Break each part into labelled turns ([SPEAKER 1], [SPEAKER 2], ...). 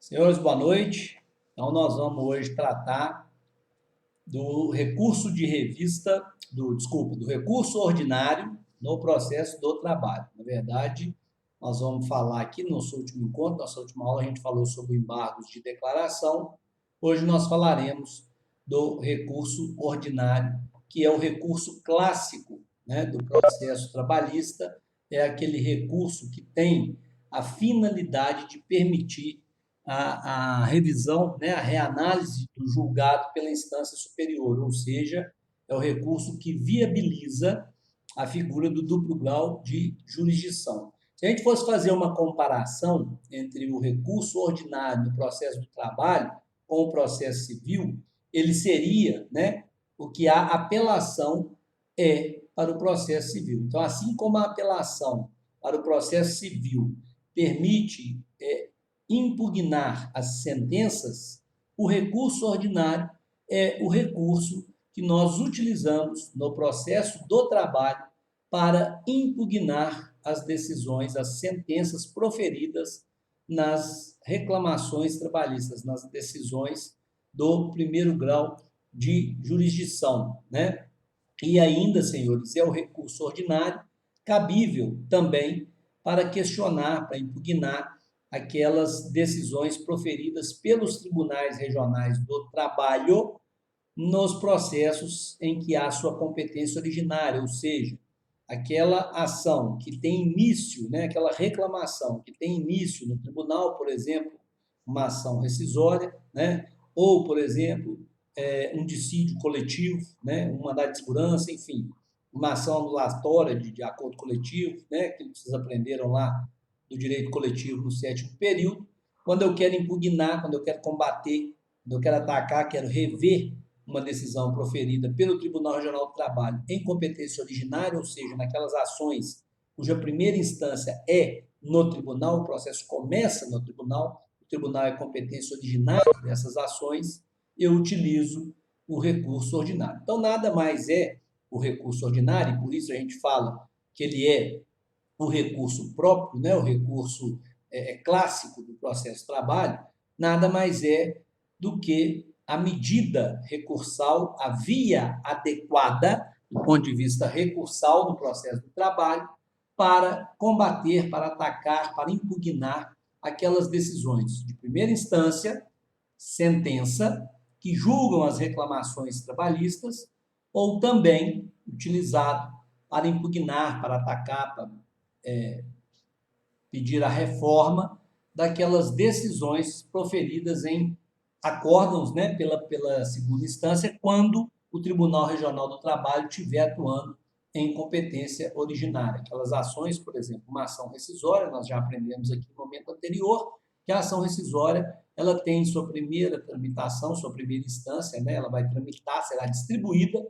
[SPEAKER 1] Senhores, boa noite. Então, nós vamos hoje tratar do recurso de revista, do recurso ordinário no processo do trabalho. Na verdade, nós vamos falar aqui no nosso último encontro, nossa última aula, a gente falou sobre embargos de declaração. Hoje nós falaremos do recurso ordinário, que é o recurso clássico, né, do processo trabalhista. É aquele recurso que tem a finalidade de permitir a revisão, né, a reanálise do julgado pela instância superior, ou seja, é o recurso que viabiliza a figura do duplo grau de jurisdição. Se a gente fosse fazer uma comparação entre o recurso ordinário no processo do trabalho com o processo civil, ele seria, né, o que a apelação é para o processo civil. Então, assim como a apelação para o processo civil permite impugnar as sentenças, o recurso ordinário é o recurso que nós utilizamos no processo do trabalho para impugnar as decisões, as sentenças proferidas nas reclamações trabalhistas, nas decisões do primeiro grau de jurisdição, né? E ainda, senhores, é o recurso ordinário cabível também para questionar, para impugnar aquelas decisões proferidas pelos tribunais regionais do trabalho nos processos em que há sua competência originária, ou seja, aquela ação que tem início, né, aquela reclamação que tem início no tribunal, por exemplo, uma ação rescisória, né, ou, por exemplo, um dissídio coletivo, né, um mandado de segurança, enfim, uma ação anulatória de acordo coletivo, né, que vocês aprenderam lá do direito coletivo no 7º período, quando eu quero impugnar, quando eu quero combater, quando eu quero atacar, quero rever uma decisão proferida pelo Tribunal Regional do Trabalho em competência originária, ou seja, naquelas ações cuja primeira instância é no tribunal, o processo começa no tribunal, o tribunal é competência originária dessas ações, eu utilizo o recurso ordinário. Então, nada mais é o recurso ordinário, e por isso a gente fala que ele é o recurso próprio, né, o recurso clássico do processo de trabalho, nada mais é do que a medida recursal, a via adequada, do ponto de vista recursal do processo do trabalho, para combater, para atacar, para impugnar aquelas decisões de primeira instância, sentença, que julgam as reclamações trabalhistas, ou também utilizado para impugnar, para atacar, para pedir a reforma daquelas decisões proferidas em acórdãos, né, pela segunda instância, quando o Tribunal Regional do Trabalho estiver atuando em competência originária. Aquelas ações, por exemplo, uma ação rescisória, nós já aprendemos aqui no momento anterior, que a ação rescisória ela tem sua primeira tramitação, sua primeira instância, né, ela vai tramitar, será distribuída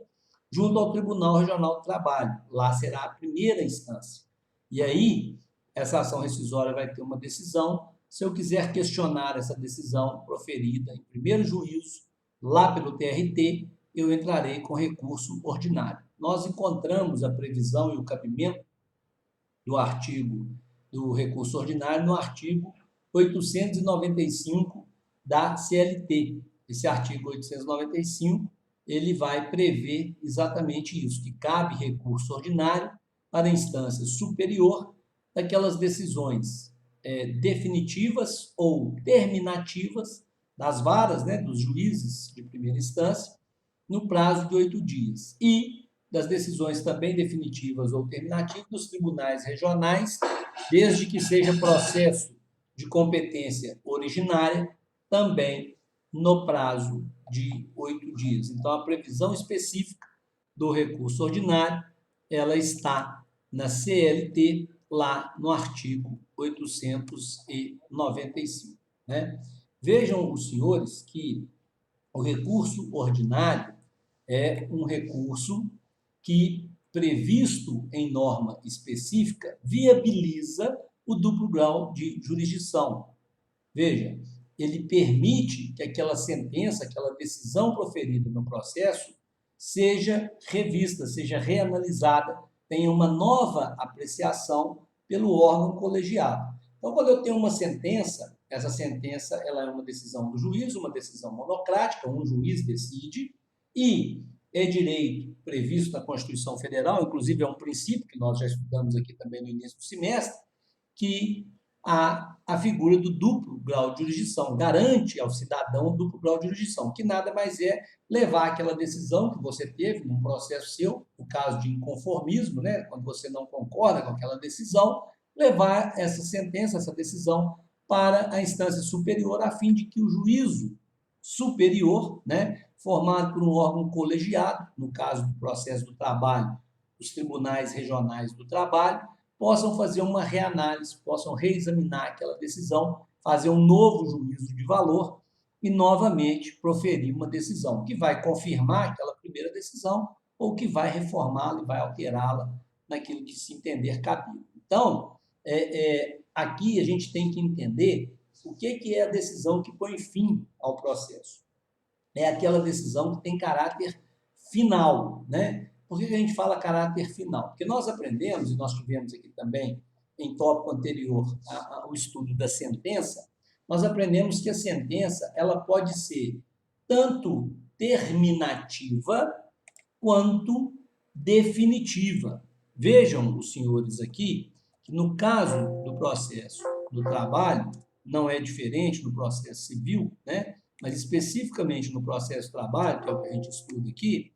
[SPEAKER 1] junto ao Tribunal Regional do Trabalho. Lá será a primeira instância. E aí, essa ação rescisória vai ter uma decisão. Se eu quiser questionar essa decisão proferida em primeiro juízo, lá pelo TRT, eu entrarei com recurso ordinário. Nós encontramos a previsão e o cabimento do artigo do recurso ordinário no artigo 895 da CLT. Esse artigo 895, ele vai prever exatamente isso, que cabe recurso ordinário para a instância superior daquelas decisões definitivas ou terminativas das varas, né, dos juízes de primeira instância, no prazo de 8 dias. E das decisões também definitivas ou terminativas dos tribunais regionais, desde que seja processo de competência originária, também no prazo de 8 dias. Então, a previsão específica do recurso ordinário, ela está na CLT, lá no artigo 895. Né? Vejam os senhores que o recurso ordinário é um recurso que, previsto em norma específica, viabiliza o duplo grau de jurisdição. Veja, ele permite que aquela sentença, aquela decisão proferida no processo, seja revista, seja reanalisada, tenha uma nova apreciação pelo órgão colegiado. Então, quando eu tenho uma sentença, essa sentença ela é uma decisão do juiz, uma decisão monocrática, um juiz decide, e é direito previsto na Constituição Federal, inclusive é um princípio que nós já estudamos aqui também no início do semestre, que a figura do duplo grau de jurisdição, garante ao cidadão o duplo grau de jurisdição, que nada mais é levar aquela decisão que você teve num processo seu, no caso de inconformismo, né, quando você não concorda com aquela decisão, levar essa sentença, essa decisão para a instância superior, a fim de que o juízo superior, né, formado por um órgão colegiado, no caso do processo do trabalho, os tribunais regionais do trabalho, possam fazer uma reanálise, possam reexaminar aquela decisão, fazer um novo juízo de valor e, novamente, proferir uma decisão que vai confirmar aquela primeira decisão ou que vai reformá-la e vai alterá-la naquilo que se entender cabível. Então, aqui a gente tem que entender o que é a decisão que põe fim ao processo. É aquela decisão que tem caráter final, né? Por que a gente fala caráter final? Porque nós aprendemos, e nós tivemos aqui também, em tópico anterior, o estudo da sentença, nós aprendemos que a sentença ela pode ser tanto terminativa quanto definitiva. Vejam os senhores aqui, que no caso do processo do trabalho, não é diferente do processo civil, né? Mas especificamente no processo do trabalho, que é o que a gente estuda aqui,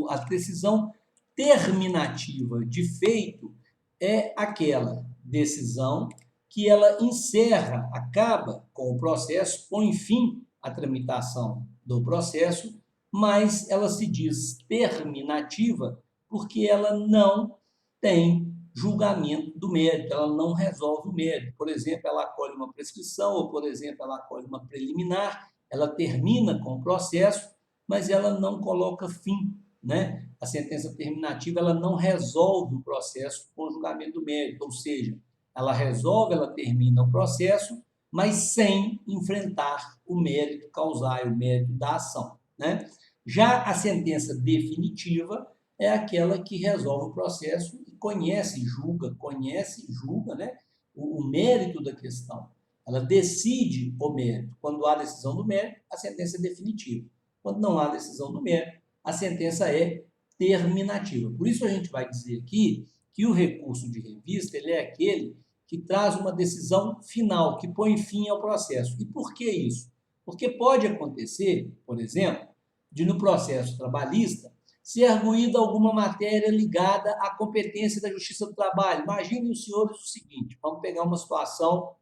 [SPEAKER 1] a decisão terminativa de feito é aquela decisão que ela encerra, acaba com o processo, põe fim à tramitação do processo, mas ela se diz terminativa porque ela não tem julgamento do mérito, ela não resolve o mérito. Por exemplo, ela acolhe uma prescrição, ou, por exemplo, ela acolhe uma preliminar, ela termina com o processo, mas ela não coloca fim, né? A sentença terminativa ela não resolve o processo com o julgamento do mérito, ou seja, ela resolve, ela termina o processo, mas sem enfrentar o mérito causal, o mérito da ação, né? Já a sentença definitiva é aquela que resolve o processo e conhece e julga, né, o mérito da questão. Ela decide o mérito. Quando há decisão do mérito, a sentença é definitiva. Quando não há decisão do mérito, a sentença é terminativa. Por isso a gente vai dizer aqui que o recurso de revista ele é aquele que traz uma decisão final, que põe fim ao processo. E por que isso? Porque pode acontecer, por exemplo, de no processo trabalhista ser arguída alguma matéria ligada à competência da Justiça do Trabalho. Imaginem os senhores o seguinte, vamos pegar uma situação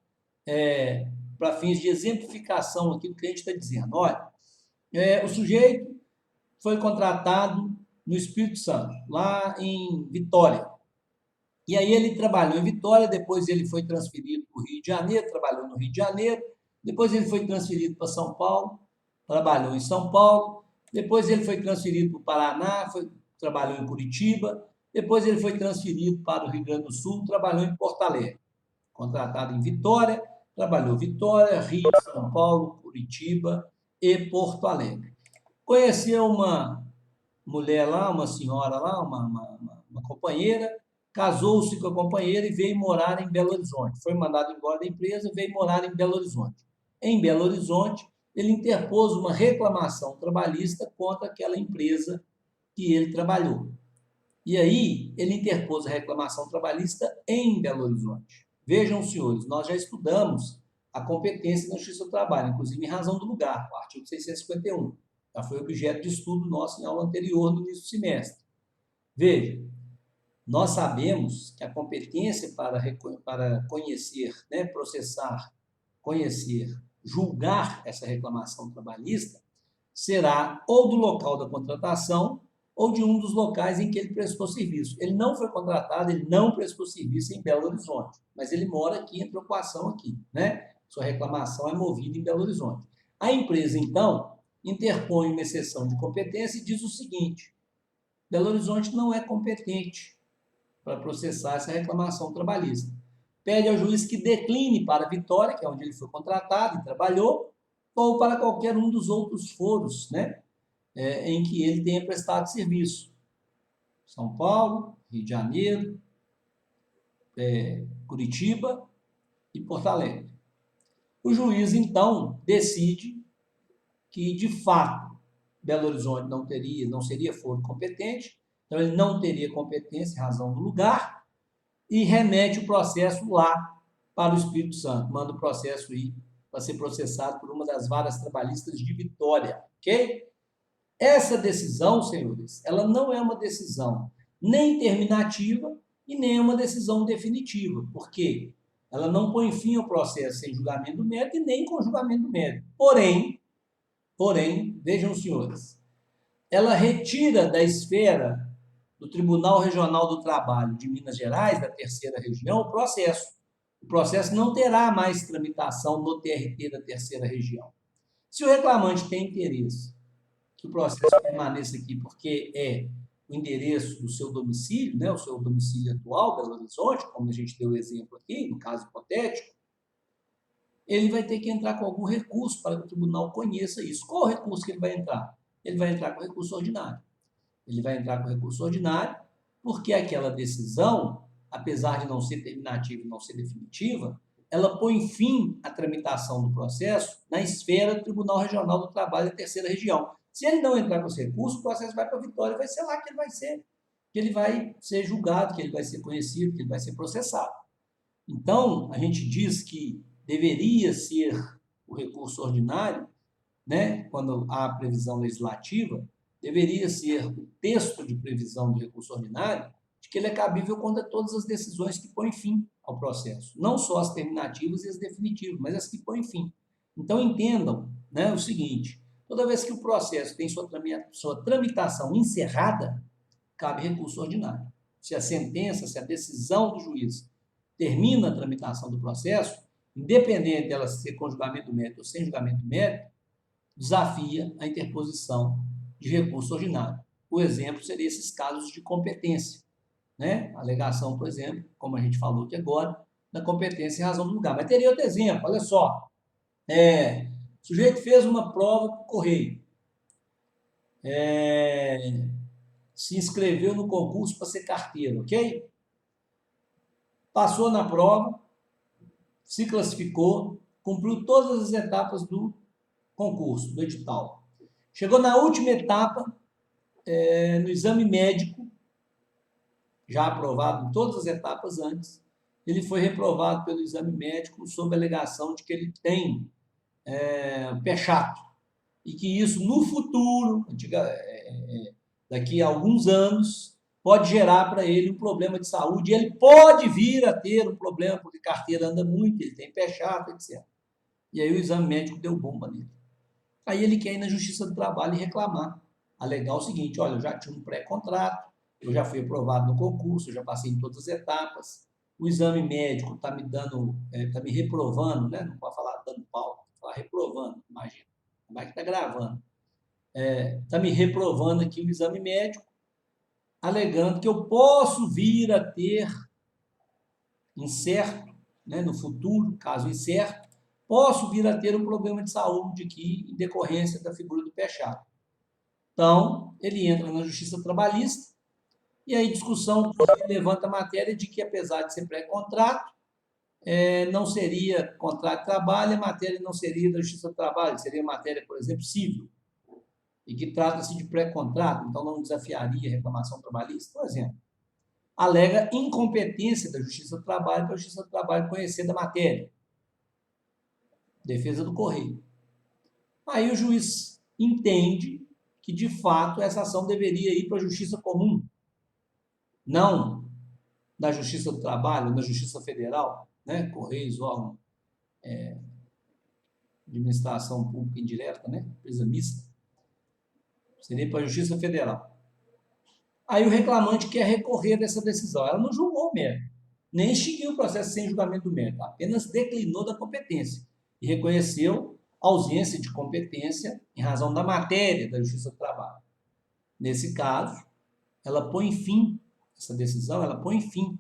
[SPEAKER 1] para fins de exemplificação aqui do que a gente está dizendo. Olha, o sujeito foi contratado no Espírito Santo, lá em Vitória. E aí ele trabalhou em Vitória, depois ele foi transferido para o Rio de Janeiro, trabalhou no Rio de Janeiro, depois ele foi transferido para São Paulo, trabalhou em São Paulo, depois ele foi transferido para o Paraná, trabalhou em Curitiba, depois ele foi transferido para o Rio Grande do Sul, trabalhou em Porto Alegre. Contratado em Vitória, trabalhou Vitória, Rio, São Paulo, Curitiba e Porto Alegre. Conheceu uma mulher lá, uma senhora lá, uma companheira, casou-se com a companheira e veio morar em Belo Horizonte. Foi mandado embora da empresa, veio morar em Belo Horizonte. Em Belo Horizonte, ele interpôs uma reclamação trabalhista contra aquela empresa que ele trabalhou. E aí, ele interpôs a reclamação trabalhista em Belo Horizonte. Vejam, senhores, nós já estudamos a competência da Justiça do Trabalho, inclusive em razão do lugar, o artigo 651. Já foi objeto de estudo nosso em aula anterior, no início do semestre. Veja, nós sabemos que a competência para conhecer, né, processar, conhecer, julgar essa reclamação trabalhista será ou do local da contratação ou de um dos locais em que ele prestou serviço. Ele não foi contratado, ele não prestou serviço em Belo Horizonte, mas ele mora aqui, entrou com a ação aqui, né? Sua reclamação é movida em Belo Horizonte. A empresa, então, interpõe uma exceção de competência e diz o seguinte: Belo Horizonte não é competente para processar essa reclamação trabalhista. Pede ao juiz que decline para Vitória, que é onde ele foi contratado e trabalhou, ou para qualquer um dos outros foros, né, em que ele tenha prestado serviço. São Paulo, Rio de Janeiro, Curitiba e Porto Alegre. O juiz, então, decide que, de fato, Belo Horizonte não seria foro competente, então ele não teria competência em razão do lugar, e remete o processo lá para o Espírito Santo, manda o processo ir para ser processado por uma das varas trabalhistas de Vitória, ok? Essa decisão, senhores, ela não é uma decisão nem terminativa e nem uma decisão definitiva, porque ela não põe fim ao processo sem julgamento do mérito e nem com julgamento do mérito. Porém, vejam, senhores, ela retira da esfera do Tribunal Regional do Trabalho de Minas Gerais, da terceira região, o processo. O processo não terá mais tramitação no TRT da terceira região. Se o reclamante tem interesse que o processo permaneça aqui porque é o endereço do seu domicílio, né, o seu domicílio atual, Belo Horizonte, como a gente deu o exemplo aqui, no caso hipotético, ele vai ter que entrar com algum recurso para que o tribunal conheça isso. Qual o recurso que ele vai entrar? Ele vai entrar com recurso ordinário. Ele vai entrar com recurso ordinário porque aquela decisão, apesar de não ser terminativa e não ser definitiva, ela põe fim à tramitação do processo na esfera do Tribunal Regional do Trabalho da terceira região. Se ele não entrar com esse recurso, o processo vai para a Vitória, vai ser lá que ele vai ser julgado, que ele vai ser conhecido, que ele vai ser processado. Então, a gente diz que deveria ser o recurso ordinário, né, quando há previsão legislativa, deveria ser o texto de previsão do recurso ordinário, de que ele é cabível contra todas as decisões que põem fim ao processo. Não só as terminativas e as definitivas, mas as que põem fim. Então, entendam, né, o seguinte, toda vez que o processo tem sua tramitação encerrada, cabe recurso ordinário. Se a sentença, se a decisão do juiz termina a tramitação do processo, independente dela ser com julgamento do mérito ou sem julgamento do mérito, desafia a interposição de recurso ordinário. O exemplo seria esses casos de competência, né? A alegação, por exemplo, como a gente falou aqui agora, da competência em razão do lugar. Mas teria outro exemplo, olha só. O sujeito fez uma prova por correio, se inscreveu no concurso para ser carteiro, ok? Passou na prova, se classificou, cumpriu todas as etapas do concurso, do edital. Chegou na última etapa, no exame médico, já aprovado em todas as etapas antes, ele foi reprovado pelo exame médico sob a alegação de que ele tem pé chato e que isso no futuro, daqui a alguns anos, pode gerar para ele um problema de saúde, e ele pode vir a ter um problema, porque a carteira anda muito, ele tem pé chato, etc. E aí o exame médico deu bomba nele. Aí ele quer ir na Justiça do Trabalho e reclamar, alegar o seguinte, olha, eu já tinha um pré-contrato, eu já fui aprovado no concurso, eu já passei em todas as etapas, o exame médico está me dando, está me reprovando, né? Não pode falar dando pau, falar reprovando, imagina, como é que está gravando? Está me reprovando aqui o exame médico, alegando que eu posso vir a ter incerto, né, no futuro, caso incerto, posso vir a ter um problema de saúde aqui em decorrência da figura do pé chato. Então, ele entra na Justiça Trabalhista e aí discussão levanta a matéria de que, apesar de ser pré-contrato, não seria contrato de trabalho, a matéria não seria da Justiça do Trabalho, seria matéria, por exemplo, civil, e que trata-se de pré-contrato, então não desafiaria a reclamação trabalhista, por exemplo. Alega incompetência da Justiça do Trabalho para a Justiça do Trabalho conhecer da matéria. Defesa do Correio. Aí o juiz entende que, de fato, essa ação deveria ir para a Justiça Comum, não da Justiça do Trabalho, da Justiça Federal, né? Correios, órgão de administração pública indireta, né? Empresa mista. Seria para a Justiça Federal. Aí o reclamante quer recorrer dessa decisão. Ela não julgou o mérito, nem extinguiu o processo sem julgamento do mérito, apenas declinou da competência e reconheceu ausência de competência em razão da matéria da Justiça do Trabalho. Nesse caso, ela põe fim, essa decisão, ela põe fim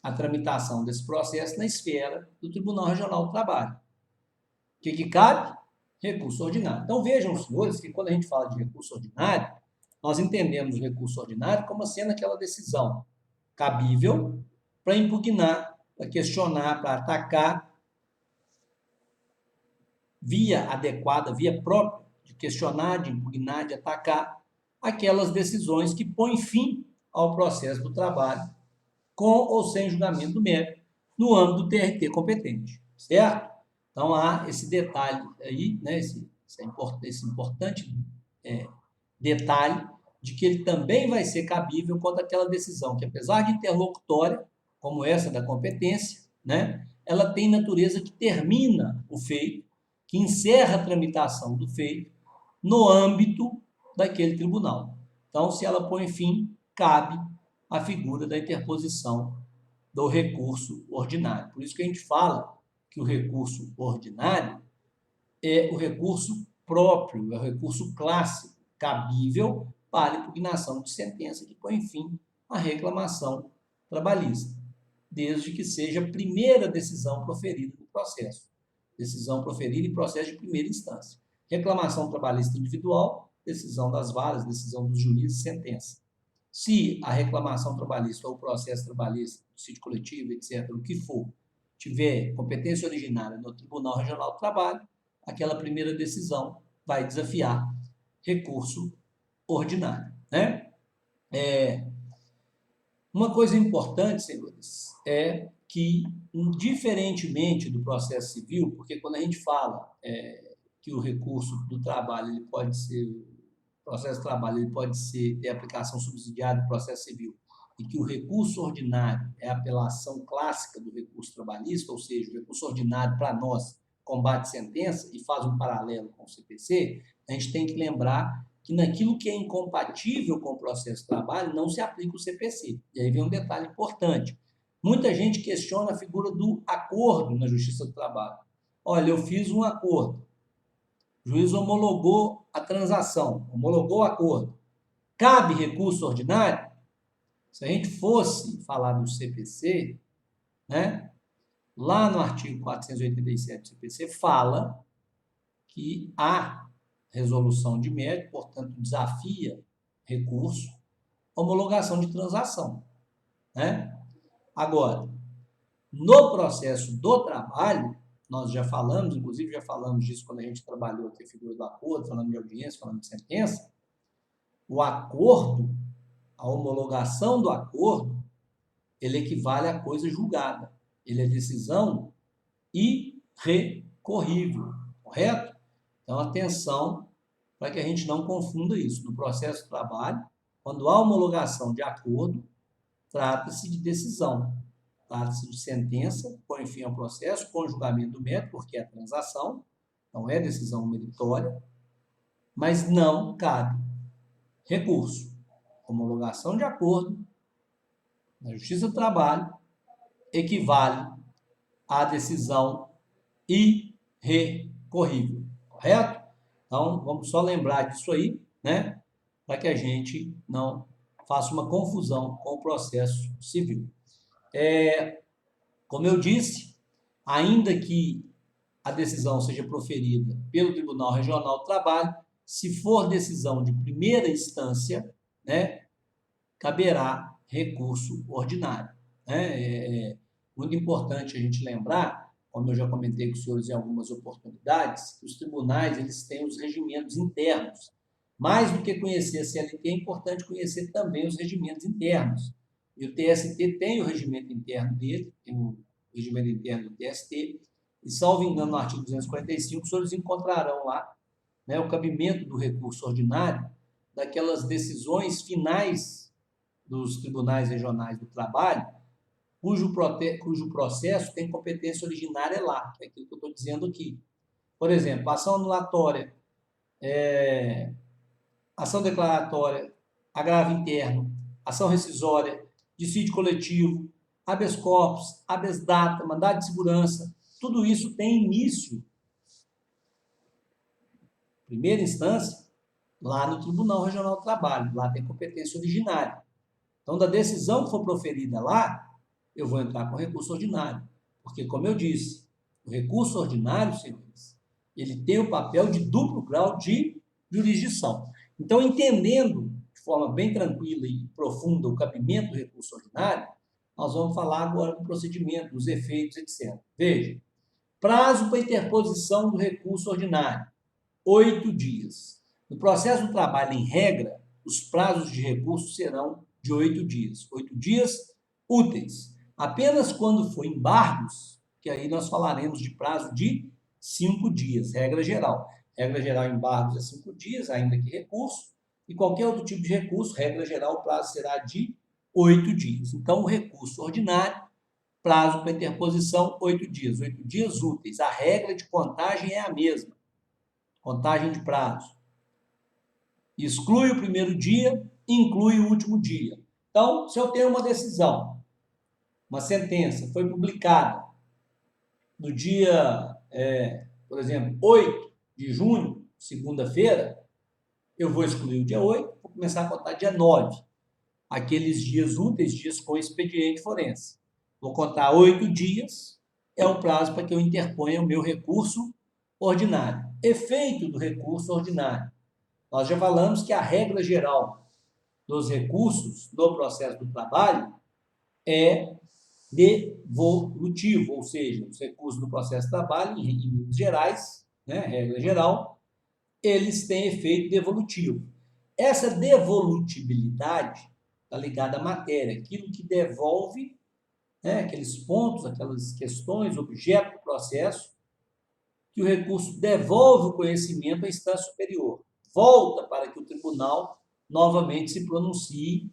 [SPEAKER 1] à tramitação desse processo na esfera do Tribunal Regional do Trabalho. O que cabe? Recurso ordinário. Então vejam, senhores, que quando a gente fala de recurso ordinário, nós entendemos o recurso ordinário como sendo aquela decisão cabível, para impugnar, para questionar, para atacar via adequada, via própria, de questionar, de impugnar, de atacar aquelas decisões que põem fim ao processo do trabalho, com ou sem julgamento do mérito, no âmbito do TRT competente, certo? Então, há esse detalhe aí, né, esse importante detalhe de que ele também vai ser cabível quanto àquela decisão que, apesar de interlocutória, como essa da competência, né, ela tem natureza que termina o feito, que encerra a tramitação do feito no âmbito daquele tribunal. Então, se ela põe fim, cabe a figura da interposição do recurso ordinário. Por isso que a gente fala que o recurso ordinário é o recurso próprio, é o recurso clássico, cabível para impugnação de sentença que põe fim à reclamação trabalhista, desde que seja a primeira decisão proferida no processo. Decisão proferida em processo de primeira instância. Reclamação trabalhista individual, decisão das varas, decisão dos juízes, sentença. Se a reclamação trabalhista ou o processo trabalhista, sítio coletivo, etc., o que for, tiver competência originária no Tribunal Regional do Trabalho, aquela primeira decisão vai desafiar recurso ordinário, né? Uma coisa importante, senhores, é que, diferentemente do processo civil, porque quando a gente fala que o recurso do trabalho ele pode ser, o processo de trabalho ele pode ser ter aplicação subsidiária do processo civil, e que o recurso ordinário é a apelação clássica do recurso trabalhista, ou seja, o recurso ordinário para nós combate sentença e faz um paralelo com o CPC, a gente tem que lembrar que naquilo que é incompatível com o processo de trabalho não se aplica o CPC. E aí vem um detalhe importante. Muita gente questiona a figura do acordo na Justiça do Trabalho. Olha, eu fiz um acordo, o juiz homologou a transação, homologou o acordo. Cabe recurso ordinário? Se a gente fosse falar do CPC, né, lá no artigo 487 do CPC, fala que há resolução de mérito, portanto, desafia recurso, homologação de transação, né? Agora, no processo do trabalho, nós já falamos, inclusive já falamos disso quando a gente trabalhou aqui a figura do acordo, falando de audiência, falando de sentença, o acordo, a homologação do acordo, ele equivale à coisa julgada. Ele é decisão irrecorrível, correto? Então, atenção para que a gente não confunda isso. No processo de trabalho, quando há homologação de acordo, trata-se de decisão, trata-se de sentença, põe fim ao processo, com julgamento do mérito, porque é a transação, não é decisão meritória, mas não cabe recurso. Homologação de acordo na Justiça do Trabalho equivale à decisão irrecorrível, correto? Então, vamos só lembrar disso aí, né? Para que a gente não faça uma confusão com o processo civil. Como eu disse, ainda que a decisão seja proferida pelo Tribunal Regional do Trabalho, se for decisão de primeira instância, né, caberá recurso ordinário. É muito importante a gente lembrar, como eu já comentei com os senhores em algumas oportunidades, que os tribunais eles têm os regimentos internos. Mais do que conhecer a CLT, é importante conhecer também os regimentos internos. E o TST tem o regimento interno dele, tem o regimento interno do TST, e, salvo engano, no artigo 245, os senhores encontrarão lá, né, o cabimento do recurso ordinário daquelas decisões finais dos tribunais regionais do trabalho, cujo processo tem competência originária lá, é aquilo que eu estou dizendo aqui. Por exemplo, ação anulatória, ação declaratória, agravo interno, ação rescisória, dissídio coletivo, habeas corpus, habeas data, mandado de segurança, tudo isso tem início, primeira instância, lá no Tribunal Regional do Trabalho, lá tem competência originária. Então, da decisão que for proferida lá, eu vou entrar com recurso ordinário. Porque, como eu disse, o recurso ordinário, senhores, ele tem o papel de duplo grau de jurisdição. Então, entendendo de forma bem tranquila e profunda o cabimento do recurso ordinário, Nós vamos falar agora do procedimento, dos efeitos, etc. Veja, prazo para interposição do recurso ordinário, 8 dias. No processo do trabalho, em regra, os prazos de recurso serão de 8 dias. 8 dias úteis. Apenas quando for embargos, que aí nós falaremos de prazo de 5 dias, regra geral. Regra geral, embargos é 5 dias, ainda que recurso. E qualquer outro tipo de recurso, regra geral, o prazo será de 8 dias. Então, o recurso ordinário, prazo para interposição, 8 dias. 8 dias úteis. A regra de contagem é a mesma. Contagem de prazo. Exclui o primeiro dia, inclui o último dia. Então, se eu tenho uma decisão, uma sentença, foi publicada no dia, por exemplo, 8 de junho, segunda-feira, eu vou excluir o dia 8, vou começar a contar dia 9. Aqueles dias úteis, dias com expediente forense. Vou contar 8 dias, é o prazo para que eu interponha o meu recurso ordinário. Efeito do recurso ordinário. Nós já falamos que a regra geral dos recursos do processo do trabalho é devolutivo, ou seja, os recursos do processo do trabalho, em linhas gerais, né, regra geral, eles têm efeito devolutivo. Essa devolutibilidade está ligada à matéria, aquilo que devolve, né, aqueles pontos, aquelas questões, objeto do processo, que o recurso devolve o conhecimento à instância superior, volta para que o tribunal novamente se pronuncie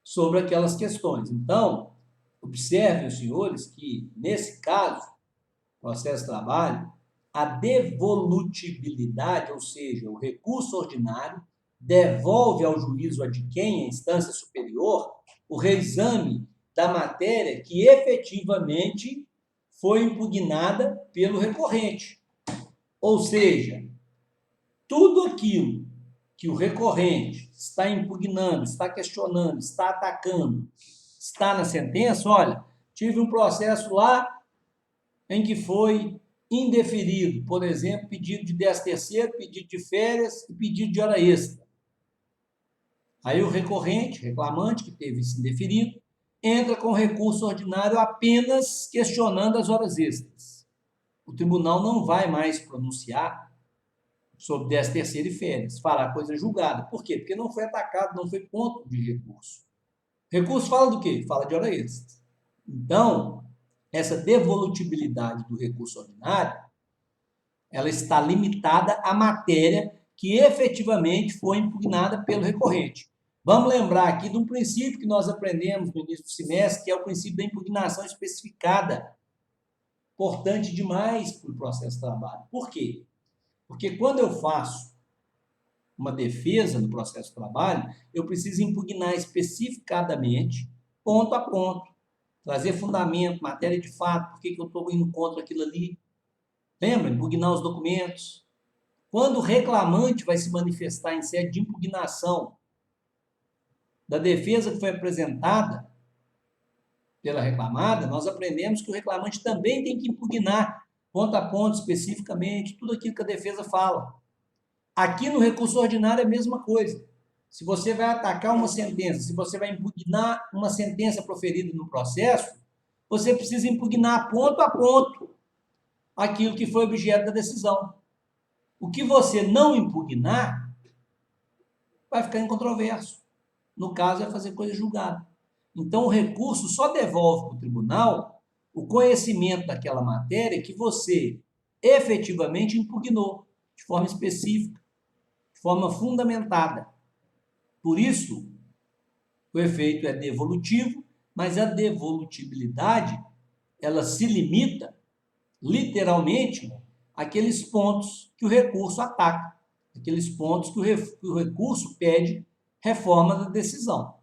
[SPEAKER 1] sobre aquelas questões. Então, observem, os senhores, que nesse caso, processo de trabalho, a devolutibilidade, ou seja, o recurso ordinário, devolve ao juízo adquém, a instância superior, o reexame da matéria que efetivamente foi impugnada pelo recorrente. Ou seja, tudo aquilo que o recorrente está impugnando, está questionando, está atacando, está na sentença, olha, tive um processo lá em que foi indeferido, por exemplo, pedido de 13º, pedido de férias e pedido de hora extra. Aí o recorrente, reclamante, que teve isso indeferido, entra com recurso ordinário apenas questionando as horas extras. O tribunal não vai mais pronunciar sobre 13º e férias, fará coisa julgada. Por quê? Porque não foi atacado, não foi ponto de recurso. Recurso fala do quê? Fala de hora extra. Então, essa devolutibilidade do recurso ordinário, ela está limitada à matéria que efetivamente foi impugnada pelo recorrente. Vamos lembrar aqui de um princípio que nós aprendemos no início do semestre, que é o princípio da impugnação especificada. Importante demais para o processo de trabalho. Por quê? Porque quando eu faço uma defesa no processo de trabalho, eu preciso impugnar especificadamente, ponto a ponto, trazer fundamento, matéria de fato, por que eu estou indo contra aquilo ali. Lembra? Impugnar os documentos. Quando o reclamante vai se manifestar em sede de impugnação da defesa que foi apresentada pela reclamada, nós aprendemos que o reclamante também tem que impugnar, ponto a ponto, especificamente, tudo aquilo que a defesa fala. Aqui no recurso ordinário é a mesma coisa. Se você vai atacar uma sentença, se você vai impugnar uma sentença proferida no processo, você precisa impugnar ponto a ponto aquilo que foi objeto da decisão. O que você não impugnar vai ficar incontroverso. No caso, é fazer coisa julgada. Então, o recurso só devolve para o tribunal o conhecimento daquela matéria que você efetivamente impugnou, de forma específica, de forma fundamentada. Por isso, o efeito é devolutivo, mas a devolutibilidade, ela se limita, literalmente, àqueles pontos que o recurso ataca, aqueles pontos que o recurso pede reforma da decisão.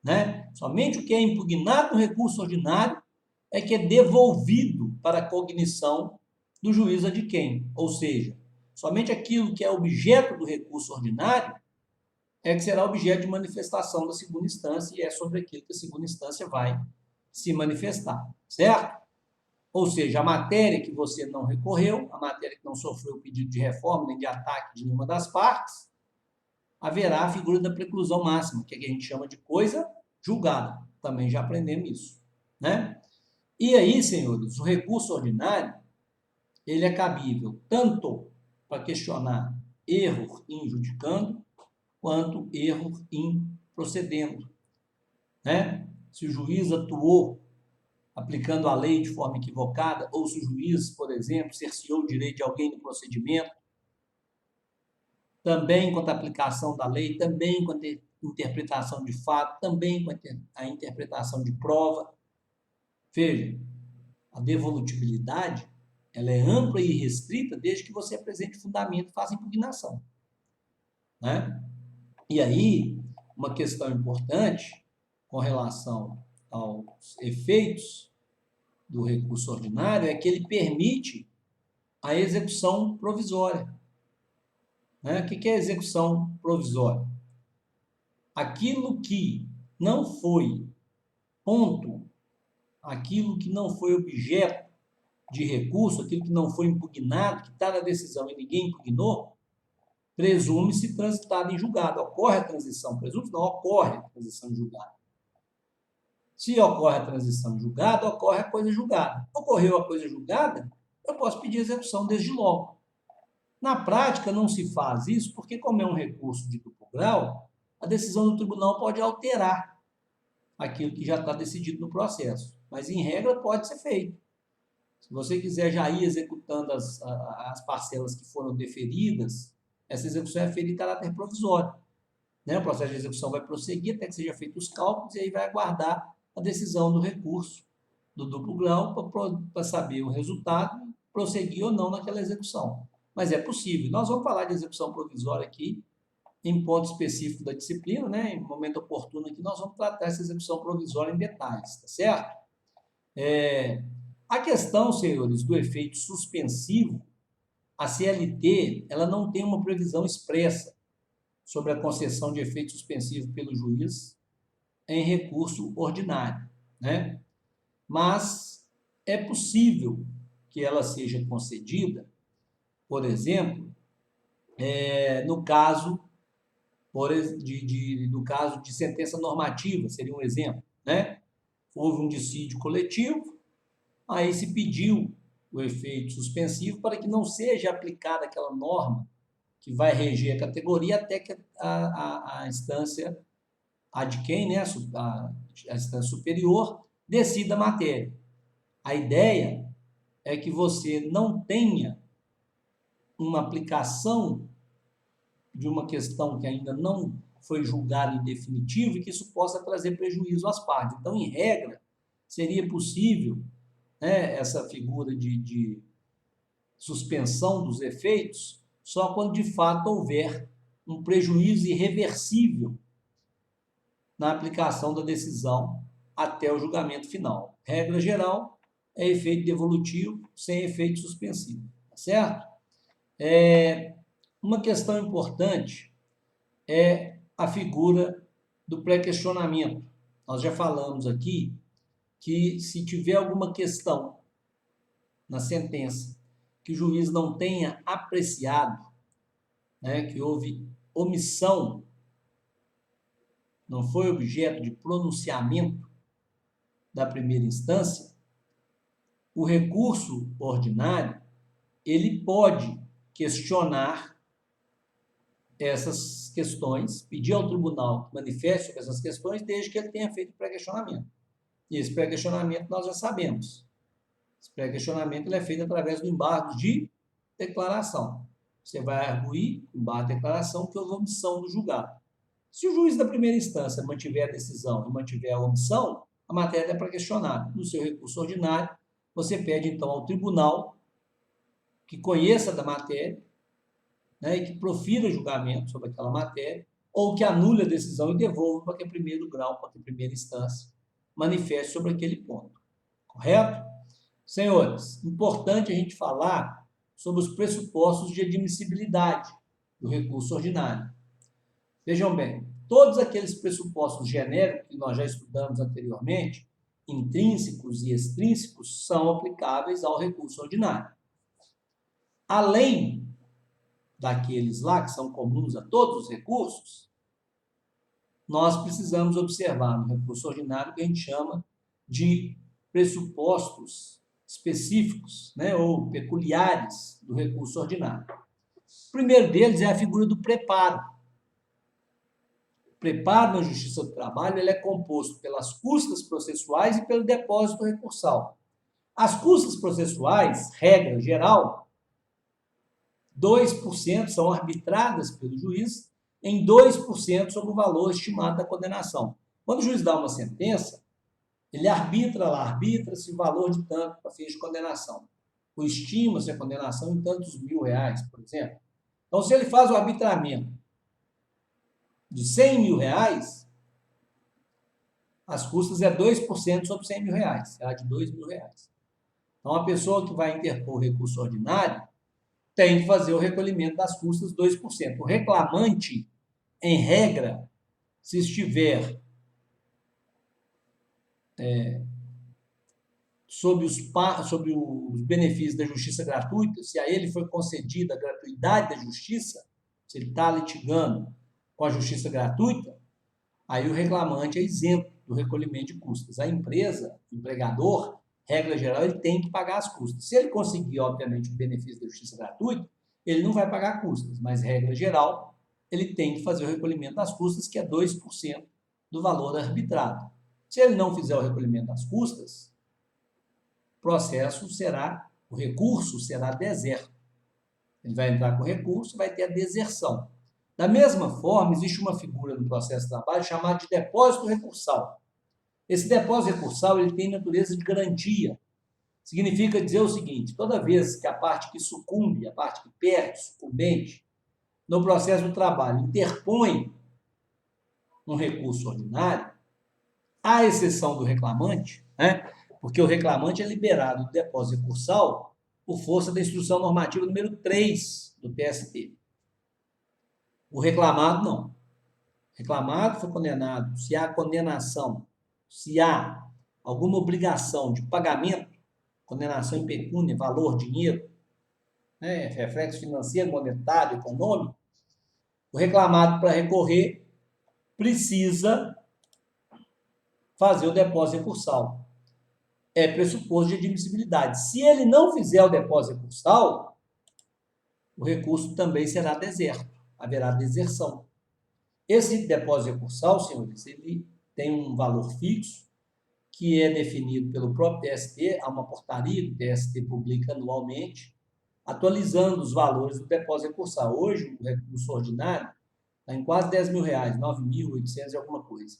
[SPEAKER 1] Né? Somente o que é impugnado no recurso ordinário é que é devolvido para a cognição do juiz adquém, ou seja, somente aquilo que é objeto do recurso ordinário é que será objeto de manifestação da segunda instância e é sobre aquilo que a segunda instância vai se manifestar, certo? Ou seja, a matéria que você não recorreu, a matéria que não sofreu pedido de reforma nem de ataque de nenhuma das partes, haverá a figura da preclusão máxima, que é que a gente chama de coisa julgada. Também já aprendemos isso. né? E aí, senhores, o recurso ordinário, ele é cabível tanto para questionar erro in judicando, quanto erro in procedendo, né? Se o juiz atuou aplicando a lei de forma equivocada, ou se o juiz, por exemplo, cerceou o direito de alguém no procedimento, também quanto à aplicação da lei, também quanto à interpretação de fato, também quanto à interpretação de prova. Veja, a devolutibilidade, ela é ampla e restrita desde que você apresente fundamento e faça impugnação, né? E aí, uma questão importante com relação aos efeitos do recurso ordinário é que ele permite a execução provisória, né? O que é execução provisória? Aquilo que não foi ponto, aquilo que não foi objeto de recurso, aquilo que não foi impugnado, que está na decisão e ninguém impugnou, presume-se transitado em julgado. Ocorre a transição, presume-se não, ocorre a transição em julgado. Se ocorre a transição em julgado, ocorre a coisa julgada. Ocorreu a coisa julgada, eu posso pedir execução desde logo. Na prática, não se faz isso, porque como é um recurso de duplo grau, a decisão do tribunal pode alterar aquilo que já está decidido no processo. Mas, em regra, pode ser feito. Se você quiser já ir executando as parcelas que foram deferidas, essa execução é feita em caráter provisório, né? O processo de execução vai prosseguir até que sejam feitos os cálculos e aí vai aguardar a decisão do recurso do duplo grau para saber o resultado, prosseguir ou não naquela execução. Mas é possível. Nós vamos falar de execução provisória aqui, em ponto específico da disciplina, né? Em momento oportuno aqui, nós vamos tratar essa execução provisória em detalhes, tá certo? A questão, senhores, do efeito suspensivo, a CLT, ela não tem uma previsão expressa sobre a concessão de efeito suspensivo pelo juiz em recurso ordinário, né? Mas é possível que ela seja concedida, por exemplo, no caso no caso de sentença normativa, seria um exemplo, né? Houve um dissídio coletivo, aí se pediu o efeito suspensivo para que não seja aplicada aquela norma que vai reger a categoria até que a instância ad quem, né, a instância superior, decida a matéria. A ideia é que você não tenha uma aplicação de uma questão que ainda não foi julgada em definitivo e que isso possa trazer prejuízo às partes. Então, em regra, seria possível, né, essa figura de suspensão dos efeitos só quando de fato houver um prejuízo irreversível na aplicação da decisão até o julgamento final. Regra geral é efeito devolutivo sem efeito suspensivo, tá certo? Uma questão importante é a figura do pré-questionamento. Nós já falamos aqui que se tiver alguma questão na sentença que o juiz não tenha apreciado, né, que houve omissão, não foi objeto de pronunciamento da primeira instância, o recurso ordinário, ele pode questionar essas questões, pedir ao tribunal que manifeste sobre essas questões, desde que ele tenha feito o pré-questionamento. E esse pré-questionamento nós já sabemos. Esse pré-questionamento ele é feito através do embargo de declaração. Você vai arguir, embargo de declaração, que houve omissão do julgado. Se o juiz da primeira instância mantiver a decisão e mantiver a omissão, a matéria é pré-questionada. No seu recurso ordinário, você pede, então, ao tribunal que conheça da matéria, né, e que profira julgamento sobre aquela matéria, ou que anule a decisão e devolva para que o primeiro grau, para que a primeira instância manifeste sobre aquele ponto. Correto? Senhores, importante a gente falar sobre os pressupostos de admissibilidade do recurso ordinário. Vejam bem, todos aqueles pressupostos genéricos que nós já estudamos anteriormente, intrínsecos e extrínsecos, são aplicáveis ao recurso ordinário. Além daqueles lá que são comuns a todos os recursos, nós precisamos observar no recurso ordinário o que a gente chama de pressupostos específicos, né, ou peculiares do recurso ordinário. O primeiro deles é a figura do preparo. O preparo na Justiça do Trabalho ele é composto pelas custas processuais e pelo depósito recursal. As custas processuais, regra geral, 2% são arbitradas pelo juiz em 2% sobre o valor estimado da condenação. Quando o juiz dá uma sentença, ele arbitra-se o valor de tanto para fins de condenação. Ou estima-se a condenação em tantos R$1.000, por exemplo. Então, se ele faz o arbitramento de R$100.000, as custas é 2% sobre R$100.000, será de R$2.000. Então, a pessoa que vai interpor o recurso ordinário tem que fazer o recolhimento das custas 2%. O reclamante, em regra, se estiver sobre os benefícios da justiça gratuita, se a ele foi concedida a gratuidade da justiça, se ele está litigando com a justiça gratuita, aí o reclamante é isento do recolhimento de custas. A empresa, o empregador, regra geral, ele tem que pagar as custas. Se ele conseguir, obviamente, o benefício da justiça gratuita, ele não vai pagar custas, mas, regra geral, ele tem que fazer o recolhimento das custas, que é 2% do valor arbitrado. Se ele não fizer o recolhimento das custas, o recurso será deserto. Ele vai entrar com o recurso e vai ter a deserção. Da mesma forma, existe uma figura no processo de trabalho chamada de depósito recursal. Esse depósito recursal ele tem natureza de garantia. Significa dizer o seguinte: toda vez que a parte que sucumbe, a parte que perde, sucumbente, no processo do trabalho, interpõe um recurso ordinário, à exceção do reclamante, né? Porque o reclamante é liberado do depósito recursal por força da instrução normativa número 3 do TST. O reclamado, não. O reclamado foi condenado, se há condenação, se há alguma obrigação de pagamento, condenação em pecúnia, valor, dinheiro, né, reflexo financeiro, monetário, econômico, o reclamado, para recorrer, precisa fazer o depósito recursal. É pressuposto de admissibilidade. Se ele não fizer o depósito recursal, o recurso também será deserto, haverá deserção. Esse depósito recursal, senhores, ele tem um valor fixo, que é definido pelo próprio TST, há uma portaria que o TST publica anualmente, atualizando os valores do depósito recursal. Hoje, o recurso ordinário está em quase R$10.000, 9.800 e alguma coisa.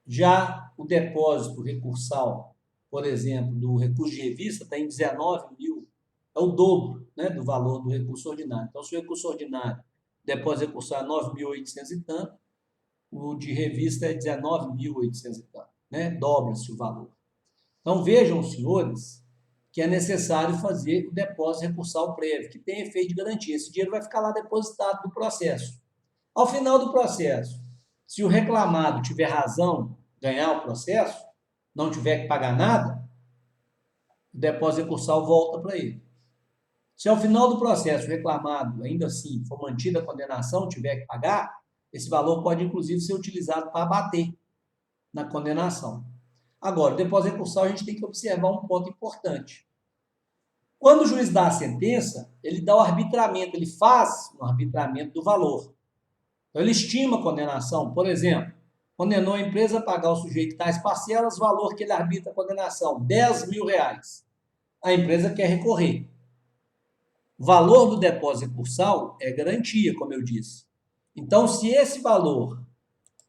[SPEAKER 1] Já o depósito recursal, por exemplo, do recurso de revista está em 19.000, é o dobro, né, do valor do recurso ordinário. Então, se o recurso ordinário, o depósito recursal é 9.800 e tanto, o de revista é 19.800 e tanto, né? Dobra-se o valor. Então, vejam, senhores, que é necessário fazer o depósito recursal prévio, que tem efeito de garantia. Esse dinheiro vai ficar lá depositado no processo. Ao final do processo, se o reclamado tiver razão, ganhar o processo, não tiver que pagar nada, o depósito recursal volta para ele. Se ao final do processo o reclamado, ainda assim, for mantida a condenação, tiver que pagar, esse valor pode, inclusive, ser utilizado para abater na condenação. Agora, o depósito recursal, a gente tem que observar um ponto importante. Quando o juiz dá a sentença, ele dá o arbitramento, ele faz um arbitramento do valor. Então, ele estima a condenação. Por exemplo, condenou a empresa a pagar ao sujeito tais parcelas, valor que ele arbitra a condenação, R$10.000. A empresa quer recorrer. O valor do depósito recursal é garantia, como eu disse. Então, se esse valor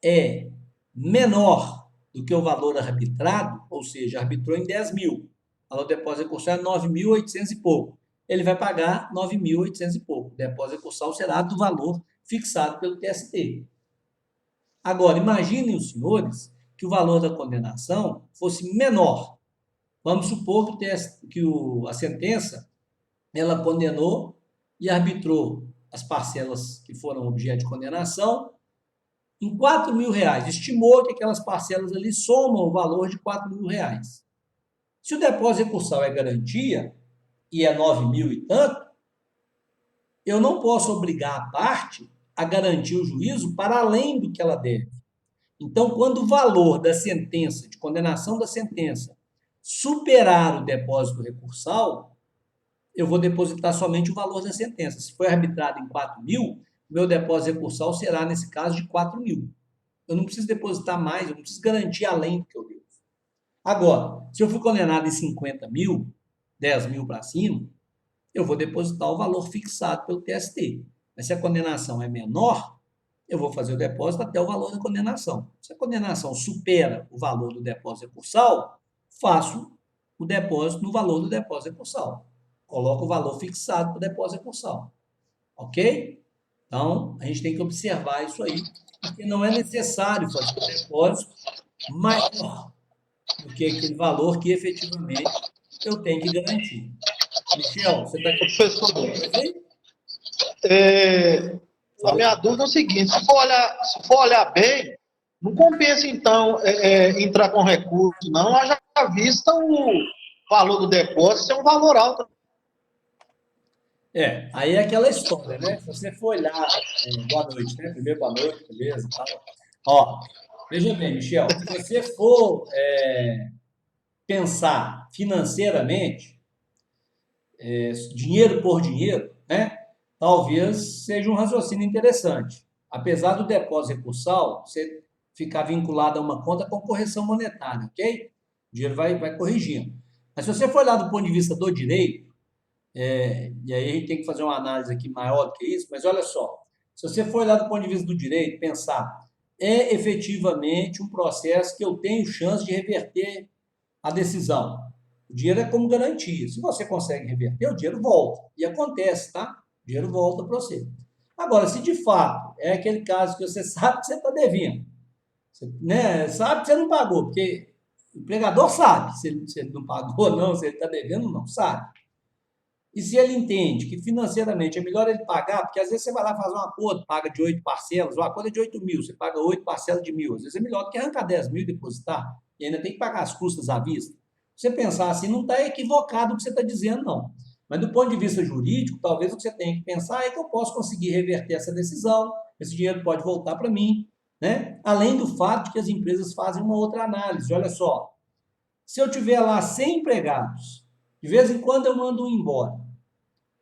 [SPEAKER 1] é menor do que o valor arbitrado, ou seja, arbitrou em 10.000, o valor do depósito recursal é 9.800 e pouco, ele vai pagar 9.800 e pouco. O depósito recursal será do valor fixado pelo TST. Agora, imaginem os senhores que o valor da condenação fosse menor. Vamos supor que a sentença ela condenou e arbitrou as parcelas que foram objeto de condenação em R$4.000. Estimou que aquelas parcelas ali somam o valor de R$4.000. Se o depósito recursal é garantia e é 9.000 e tanto, eu não posso obrigar a parte a garantir o juízo para além do que ela deve. Então, quando o valor da sentença, de condenação da sentença, superar o depósito recursal, eu vou depositar somente o valor da sentença. Se foi arbitrado em 4.000, meu depósito recursal será, nesse caso, de 4.000. Eu não preciso depositar mais, eu não preciso garantir além do que eu devo. Agora, se eu fui condenado em 50.000, 10.000 para cima, eu vou depositar o valor fixado pelo TST. Mas se a condenação é menor, eu vou fazer o depósito até o valor da condenação. Se a condenação supera o valor do depósito recursal, faço o depósito no valor do depósito recursal. Coloco o valor fixado para o depósito recursal. Ok? Então, a gente tem que observar isso aí, porque não é necessário fazer o depósito maior do que aquele valor que efetivamente eu tenho que garantir. Michel, você está querendo
[SPEAKER 2] Professor,
[SPEAKER 1] alguma coisa aí?
[SPEAKER 2] a minha dúvida é o seguinte: se for olhar bem, não compensa então entrar com recurso, não, haja vista o valor do depósito ser um valor alto.
[SPEAKER 1] Aí é aquela história, né? Se você for olhar, boa noite, né? Primeiro, boa noite, beleza, tal. Ó, veja bem, Michel, se você for pensar financeiramente, dinheiro por dinheiro, né? Talvez seja um raciocínio interessante. Apesar do depósito recursal, você ficar vinculado a uma conta com correção monetária, ok? O dinheiro vai corrigindo. Mas se você for olhar do ponto de vista do direito, e aí a gente tem que fazer uma análise aqui maior do que isso, mas olha só, se você for olhar do ponto de vista do direito, pensar, é efetivamente um processo que eu tenho chance de reverter a decisão. O dinheiro é como garantia. Se você consegue reverter, o dinheiro volta. E acontece, tá? O dinheiro volta para você. Agora, se de fato é aquele caso que você sabe que você está devendo, você, né, sabe que você não pagou, porque o empregador sabe se ele não pagou ou não, se ele está devendo ou não, sabe. E se ele entende que financeiramente é melhor ele pagar, porque às vezes você vai lá fazer um acordo, paga de 8 parcelas, o acordo é de 8.000, você paga 8 parcelas de 1.000. Às vezes é melhor do que arrancar 10.000 e depositar, e ainda tem que pagar as custas à vista. Você pensar assim, não está equivocado o que você está dizendo, não. Mas do ponto de vista jurídico, talvez o que você tenha que pensar é que eu posso conseguir reverter essa decisão, esse dinheiro pode voltar para mim, né? Além do fato de que as empresas fazem uma outra análise. Olha só, se eu tiver lá 100 empregados, de vez em quando eu mando um embora.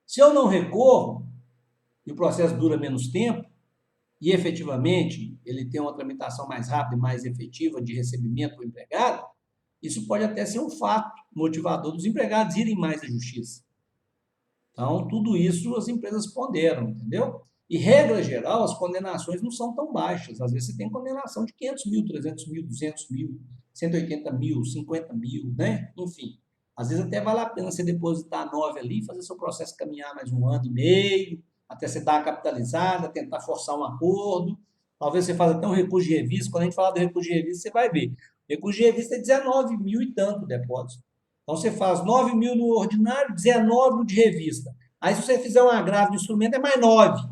[SPEAKER 1] Se eu não recorro, e o processo dura menos tempo, e efetivamente ele tem uma tramitação mais rápida e mais efetiva de recebimento do empregado, isso pode até ser um fato motivador dos empregados irem mais à justiça. Então, tudo isso as empresas ponderam, entendeu? E, regra geral, as condenações não são tão baixas. Às vezes você tem condenação de 500.000, 300.000, 200.000, 180.000, 50.000, né? Enfim, às vezes até vale a pena você depositar 9 ali, fazer seu processo caminhar mais 1 ano e meio, até você dar a capitalizada, tentar forçar um acordo. Talvez você faça até um recurso de revista. Quando a gente falar do recurso de revista, você vai ver. Recurso de revista é 19.000 e tanto o depósito. Então você faz 9.000 no ordinário, 19 no de revista. Aí se você fizer um agravo de instrumento, é mais 9.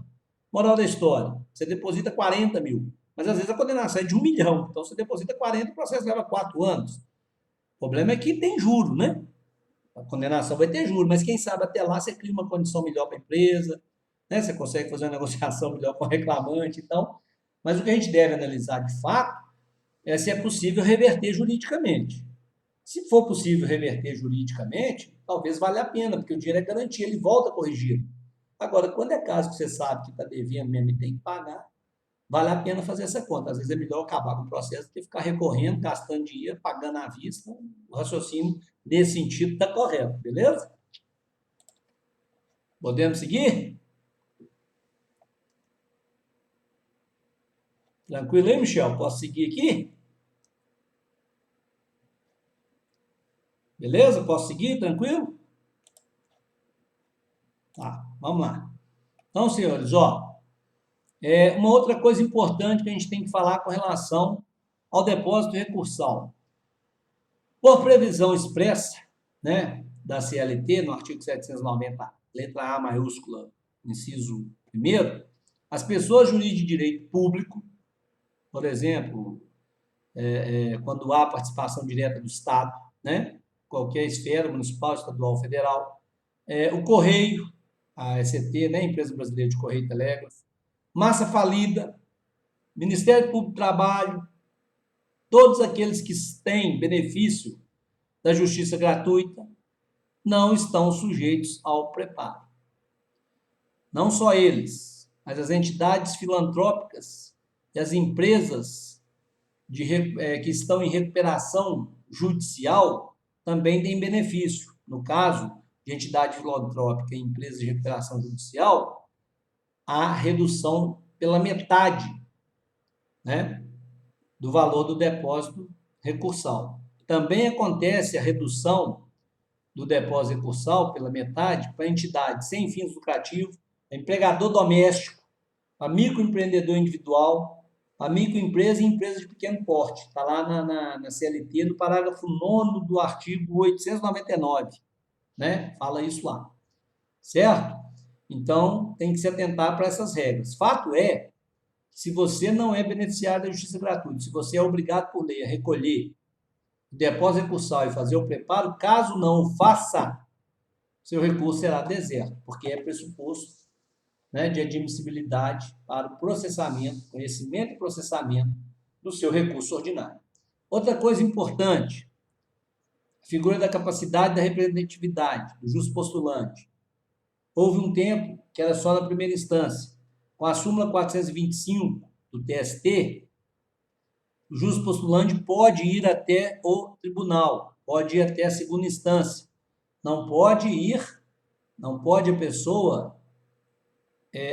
[SPEAKER 1] Moral da história, você deposita 40.000. Mas às vezes a condenação é de 1.000.000. Então você deposita 40, o processo leva 4 anos. O problema é que tem juro, né? A condenação vai ter juro, mas quem sabe até lá você cria uma condição melhor para a empresa, né? Você consegue fazer uma negociação melhor com o reclamante e tal. Mas o que a gente deve analisar de fato é se é possível reverter juridicamente. Se for possível reverter juridicamente, talvez valha a pena, porque o dinheiro é garantia, ele volta corrigido. Agora, quando é caso que você sabe que está devendo mesmo e tem que pagar, vale a pena fazer essa conta. Às vezes é melhor acabar com o processo do que ficar recorrendo, gastando dinheiro, pagando à vista. O raciocínio nesse sentido está correto, beleza? Podemos seguir? Tranquilo aí, Michel? Posso seguir aqui? Beleza? Posso seguir? Tranquilo? Tá, vamos lá. Então, senhores, ó, uma outra coisa importante que a gente tem que falar com relação ao depósito recursal. Por previsão expressa, né, da CLT, no artigo 790, letra A maiúscula, inciso 1º, as pessoas jurídicas de direito público, por exemplo, quando há participação direta do Estado, né, qualquer esfera, municipal, estadual, federal, o Correio, a ECT, né, Empresa Brasileira de Correio e Telégrafo, massa falida, Ministério Público do Trabalho, todos aqueles que têm benefício da justiça gratuita não estão sujeitos ao preparo. Não só eles, mas as entidades filantrópicas e as empresas que estão em recuperação judicial também têm benefício. No caso de entidade filantrópica e empresas de recuperação judicial, há redução pela metade, né, do valor do depósito recursal. Também acontece a redução do depósito recursal pela metade para entidades sem fins lucrativos, empregador doméstico, a microempreendedor individual, a microempresa e empresa de pequeno porte. Está lá na CLT, no parágrafo 9º do artigo 899, né? Fala isso lá, certo? Então, tem que se atentar para essas regras. Fato é, se você não é beneficiário da justiça gratuita, se você é obrigado por lei a recolher o depósito recursal e fazer o preparo, caso não o faça, seu recurso será deserto, porque é pressuposto, né, de admissibilidade para o processamento, conhecimento e processamento do seu recurso ordinário. Outra coisa importante, a figura da capacidade da representatividade, do justo-postulante. Houve um tempo que era só na primeira instância. Com a súmula 425 do TST, o justo-postulante pode ir até o tribunal, pode ir até a segunda instância. Não pode a pessoa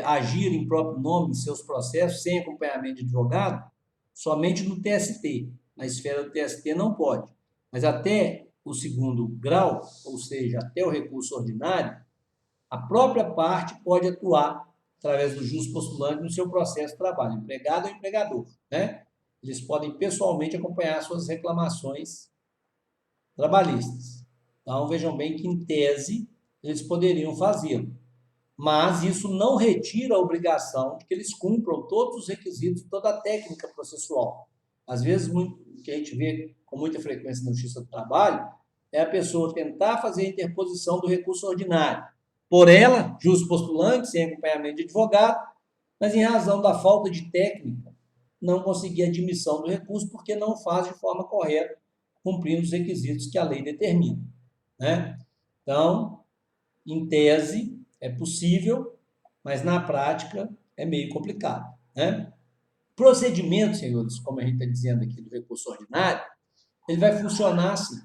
[SPEAKER 1] agir em próprio nome em seus processos sem acompanhamento de advogado, somente no TST. Na esfera do TST não pode. Mas até o segundo grau, ou seja, até o recurso ordinário, a própria parte pode atuar através do justo-postulante no seu processo de trabalho, empregado ou empregador, né? Eles podem pessoalmente acompanhar suas reclamações trabalhistas. Então, vejam bem que, em tese, eles poderiam fazê-lo. Mas isso não retira a obrigação de que eles cumpram todos os requisitos, toda a técnica processual. Às vezes, o que a gente vê com muita frequência na Justiça do Trabalho é a pessoa tentar fazer a interposição do recurso ordinário. Por ela, justo postulante, sem acompanhamento de advogado, mas em razão da falta de técnica, não conseguir a admissão do recurso porque não faz de forma correta, cumprindo os requisitos que a lei determina, né? Então, em tese, é possível, mas na prática é meio complicado, né? Procedimento, senhores, como a gente está dizendo aqui do recurso ordinário, ele vai funcionar assim.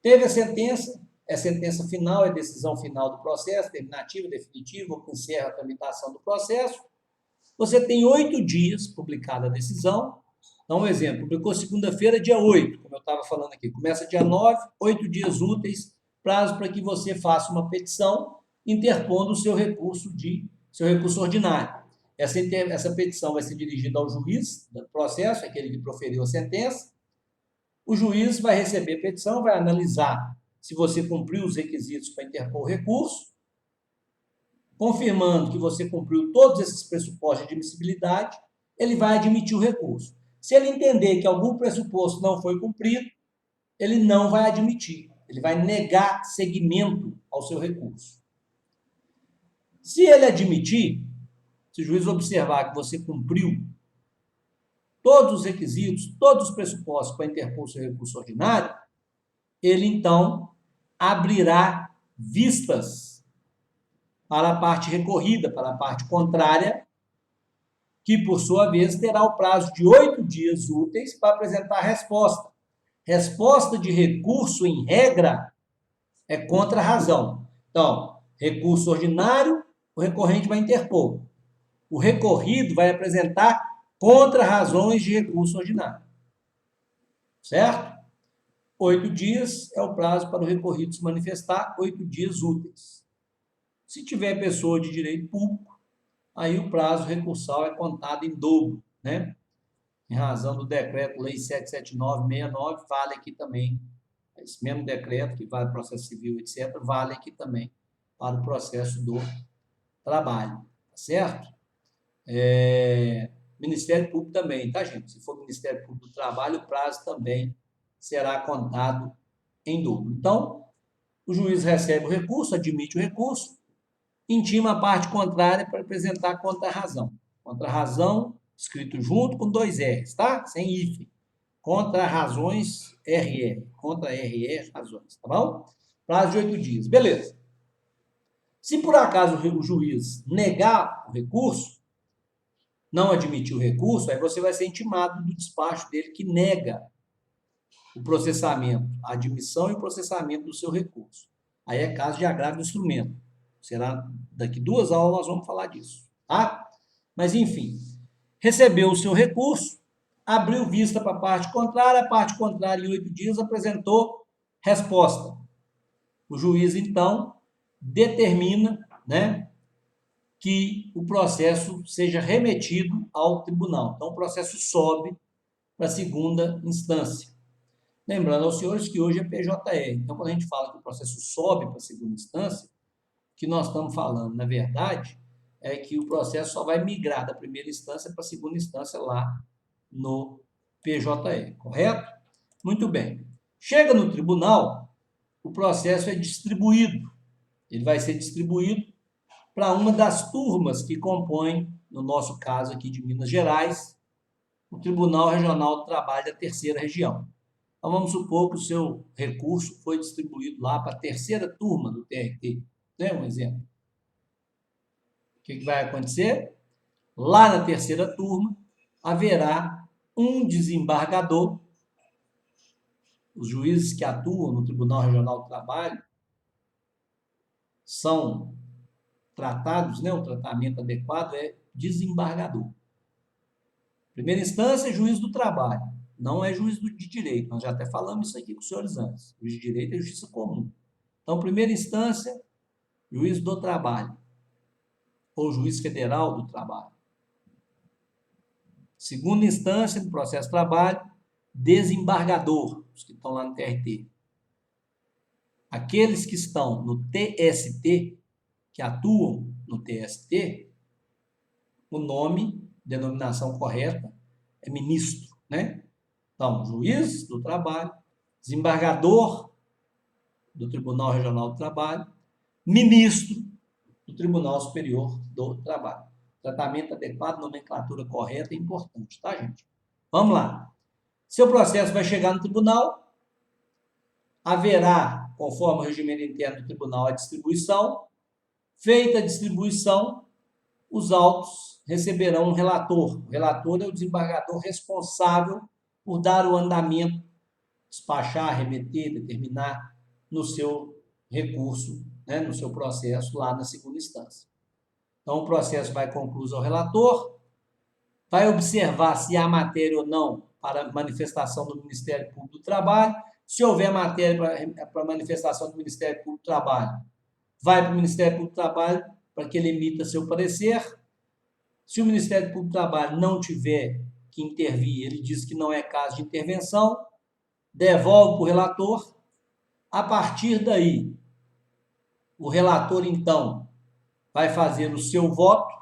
[SPEAKER 1] Teve a sentença, é sentença final, é decisão final do processo, terminativa, definitiva, ou que encerra a tramitação do processo. Você tem 8 dias publicada a decisão. Então, um exemplo, publicou segunda-feira, dia 8, como eu estava falando aqui. Começa dia 9, 8 dias úteis, prazo para que você faça uma petição, interpondo o seu recurso ordinário. Essa petição vai ser dirigida ao juiz do processo, aquele que proferiu a sentença. O juiz vai receber a petição, vai analisar se você cumpriu os requisitos para interpor o recurso, confirmando que você cumpriu todos esses pressupostos de admissibilidade, ele vai admitir o recurso. Se ele entender que algum pressuposto não foi cumprido, ele não vai admitir, ele vai negar seguimento ao seu recurso. Se ele admitir, se o juiz observar que você cumpriu todos os requisitos, todos os pressupostos para interpor o seu recurso ordinário, ele então abrirá vistas para a parte recorrida, para a parte contrária, que, por sua vez, terá o prazo de 8 dias úteis para apresentar a resposta. Resposta de recurso, em regra, é contra a razão. Então, recurso ordinário, o recorrente vai interpor. O recorrido vai apresentar contra-razões de recurso ordinário. Certo? 8 dias é o prazo para o recorrido se manifestar, 8 dias úteis. Se tiver pessoa de direito público, aí o prazo recursal é contado em dobro, né? Em razão do decreto-lei 779/69, vale aqui também. Esse mesmo decreto, que vale para o processo civil, etc., vale aqui também para o processo do trabalho, tá certo? Ministério Público também, tá, gente? Se for Ministério Público do Trabalho, o prazo também será contado em dobro. Então, o juiz recebe o recurso, admite o recurso, intima a parte contrária para apresentar contra-razão. Contra-razão, escrito junto com 2 R's, tá? Sem hífen. contra razões RR, contra RR razões, tá bom? Prazo de 8 dias, beleza. Se por acaso o juiz negar o recurso, não admitir o recurso, aí você vai ser intimado do despacho dele que nega o processamento, a admissão e o processamento do seu recurso. Aí é caso de agravo do instrumento. Será daqui 2 aulas nós vamos falar disso, tá? Mas enfim, recebeu o seu recurso, abriu vista para a parte contrária em 8 dias apresentou resposta. O juiz então determina, né, que o processo seja remetido ao tribunal. Então o processo sobe para a segunda instância. Lembrando aos senhores que hoje é PJR. Então, quando a gente fala que o processo sobe para a segunda instância, o que nós estamos falando, na verdade, é que o processo só vai migrar da primeira instância para a segunda instância lá no PJR, correto? Muito bem. Chega no tribunal, o processo é distribuído. Ele vai ser distribuído para uma das turmas que compõem, no nosso caso aqui de Minas Gerais, o Tribunal Regional do Trabalho da Terceira Região. Então, vamos supor que o seu recurso foi distribuído lá para a terceira turma do TRT. Né? Um exemplo. O que vai acontecer? Lá na terceira turma, haverá um desembargador. Os juízes que atuam no Tribunal Regional do Trabalho são tratados, né? O tratamento adequado é desembargador. Primeira instância, juiz do trabalho. Não é juiz de direito. Nós já até falamos isso aqui com os senhores antes. Juiz de direito é justiça comum. Então, primeira instância, juiz do trabalho. Ou juiz federal do trabalho. Segunda instância, no processo de trabalho, desembargador, os que estão lá no TRT. Aqueles que estão no TST, que atuam no TST, o nome, denominação correta, é ministro, né? Então, juiz do trabalho, desembargador do Tribunal Regional do Trabalho, ministro do Tribunal Superior do Trabalho. Tratamento adequado, nomenclatura correta é importante, tá, gente? Vamos lá. Seu processo vai chegar no tribunal, haverá, conforme o regimento interno do tribunal, a distribuição. Feita a distribuição, os autos receberão um relator. O relator é o desembargador responsável por dar o andamento, despachar, remeter, determinar no seu recurso, né, no seu processo lá na segunda instância. Então, o processo vai concluído ao relator, vai observar se há matéria ou não para manifestação do Ministério Público do Trabalho. Se houver matéria para manifestação do Ministério Público do Trabalho, vai para o Ministério Público do Trabalho para que ele emita seu parecer. Se o Ministério Público do Trabalho não tiver que intervir, ele diz que não é caso de intervenção, devolve para o relator. A partir daí, o relator, então, vai fazer o seu voto,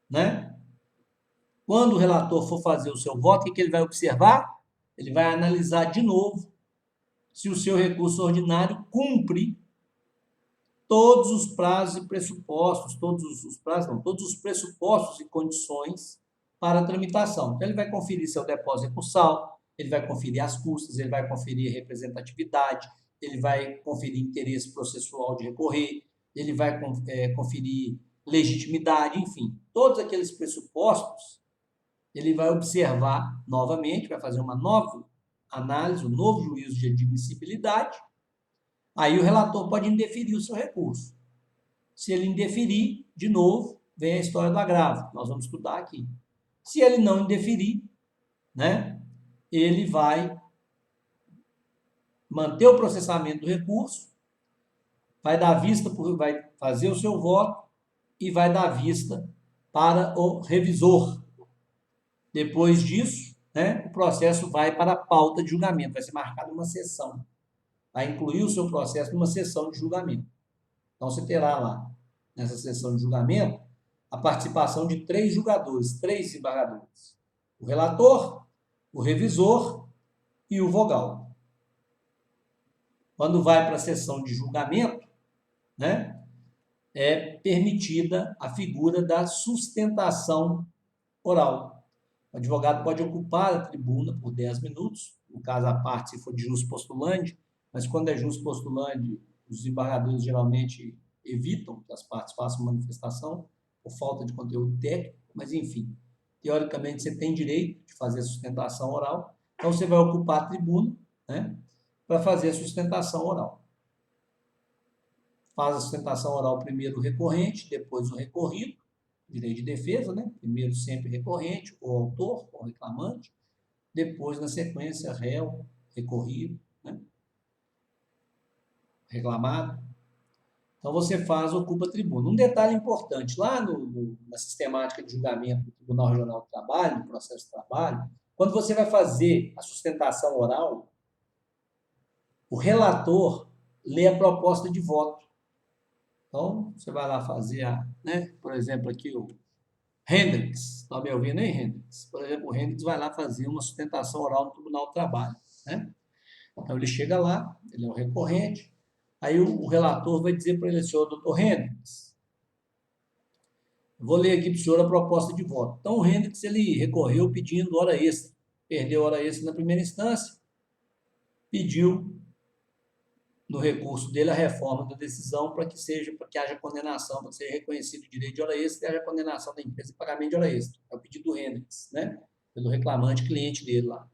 [SPEAKER 1] né? Quando o relator for fazer o seu voto, o que ele vai observar? Ele vai analisar de novo se o seu recurso ordinário cumpre todos os prazos e pressupostos, todos os pressupostos e condições para a tramitação. Então, ele vai conferir seu depósito recursal, ele vai conferir as custas, ele vai conferir representatividade, ele vai conferir interesse processual de recorrer, ele vai conferir legitimidade, enfim, todos aqueles pressupostos, ele vai observar novamente, vai fazer uma nova análise, um novo juízo de admissibilidade. Aí o relator pode indeferir o seu recurso. Se ele indeferir, de novo, vem a história do agravo, que nós vamos estudar aqui. Se ele não indeferir, né, ele vai manter o processamento do recurso, vai dar vista, vai fazer o seu voto e vai dar vista para o revisor. Depois disso, né, o processo vai para a pauta de julgamento, vai ser marcada uma sessão. Vai incluir o seu processo numa sessão de julgamento. Então, você terá lá, nessa sessão de julgamento, a participação de 3 julgadores, 3 desembargadores. O relator, o revisor e o vogal. Quando vai para a sessão de julgamento, né, é permitida a figura da sustentação oral. O advogado pode ocupar a tribuna por 10 minutos, no caso a parte se for de jus postulante, mas quando é jus postulante, os desembargadores geralmente evitam que as partes façam manifestação por falta de conteúdo técnico, mas enfim, teoricamente você tem direito de fazer a sustentação oral, então você vai ocupar a tribuna, né, para fazer a sustentação oral. Faz a sustentação oral primeiro o recorrente, depois o recorrido, direito de defesa, né? Primeiro sempre recorrente, o autor, o reclamante, depois, na sequência, réu, recorrido, né? Reclamado. Então, você faz, ocupa a tribuna. Um detalhe importante, lá na sistemática de julgamento do Tribunal Regional do Trabalho, no processo de trabalho, quando você vai fazer a sustentação oral, o relator lê a proposta de voto. Então, você vai lá fazer, né? Por exemplo, aqui o Hendrix, está me ouvindo aí, Hendrix? Por exemplo, o Hendrix vai lá fazer uma sustentação oral no Tribunal do Trabalho, né? Então, ele chega lá, ele é o recorrente, aí o relator vai dizer para ele, senhor doutor Hendrix, vou ler aqui para o senhor a proposta de voto. Então, o Hendrix, ele recorreu pedindo hora extra, perdeu hora extra na primeira instância, pediu no recurso dele a reforma da decisão para que haja condenação, para que seja reconhecido o direito de hora extra e haja condenação da empresa e pagamento de hora extra. É o pedido do Hendrix, né? Pelo reclamante cliente dele lá.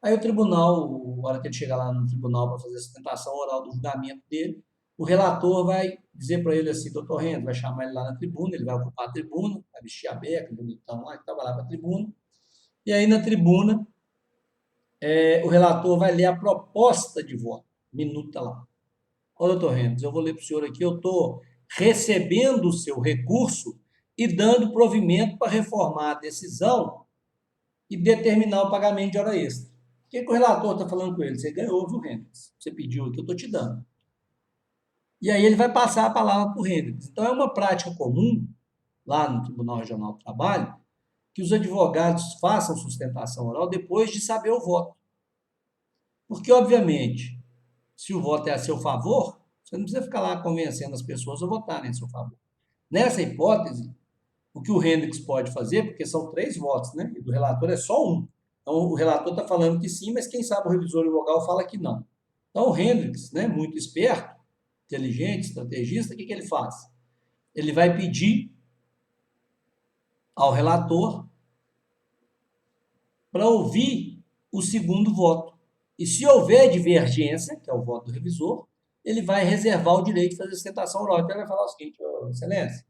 [SPEAKER 1] Aí o tribunal, na hora que ele chegar lá no tribunal para fazer a sustentação oral do julgamento dele, o relator vai dizer para ele assim, doutor Hendrix, vai chamar ele lá na tribuna, ele vai ocupar a tribuna, vai vestir a beca, bonitão lá, que estava lá para a tribuna. E aí na tribuna, o relator vai ler a proposta de voto. Minuta lá. Ô, doutor Hendrix, eu vou ler para o senhor aqui, eu estou recebendo o seu recurso e dando provimento para reformar a decisão e determinar o pagamento de hora extra. O que o relator está falando com ele? Você ganhou, viu, Hendrix? Você pediu aqui, eu estou te dando. E aí ele vai passar a palavra para o Hendrix. Então, é uma prática comum, lá no Tribunal Regional do Trabalho, que os advogados façam sustentação oral depois de saber o voto. Porque, obviamente, se o voto é a seu favor, você não precisa ficar lá convencendo as pessoas a votarem a seu favor. Nessa hipótese, o que o Hendrix pode fazer, porque são 3 votos, né? E do relator é só um. Então, o relator está falando que sim, mas quem sabe o revisor vogal fala que não. Então, o Hendrix, né, muito esperto, inteligente, estrategista, o que ele faz? Ele vai pedir ao relator para ouvir o segundo voto. E se houver divergência, que é o voto do revisor, ele vai reservar o direito de fazer sustentação oral. Então, ele vai falar o seguinte, excelência,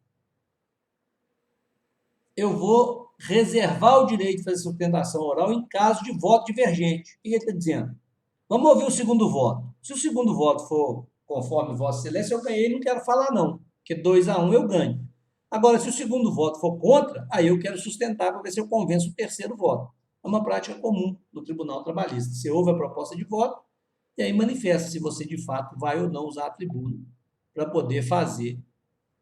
[SPEAKER 1] eu vou reservar o direito de fazer sustentação oral em caso de voto divergente. O que ele está dizendo? Vamos ouvir o segundo voto. Se o segundo voto for conforme Vossa Excelência, eu ganhei, não quero falar não, porque 2-1 eu ganho. Agora, se o segundo voto for contra, aí eu quero sustentar para ver se eu convenço o terceiro voto. É uma prática comum do Tribunal Trabalhista. Você ouve a proposta de voto e aí manifesta se você, de fato, vai ou não usar a tribuna para poder fazer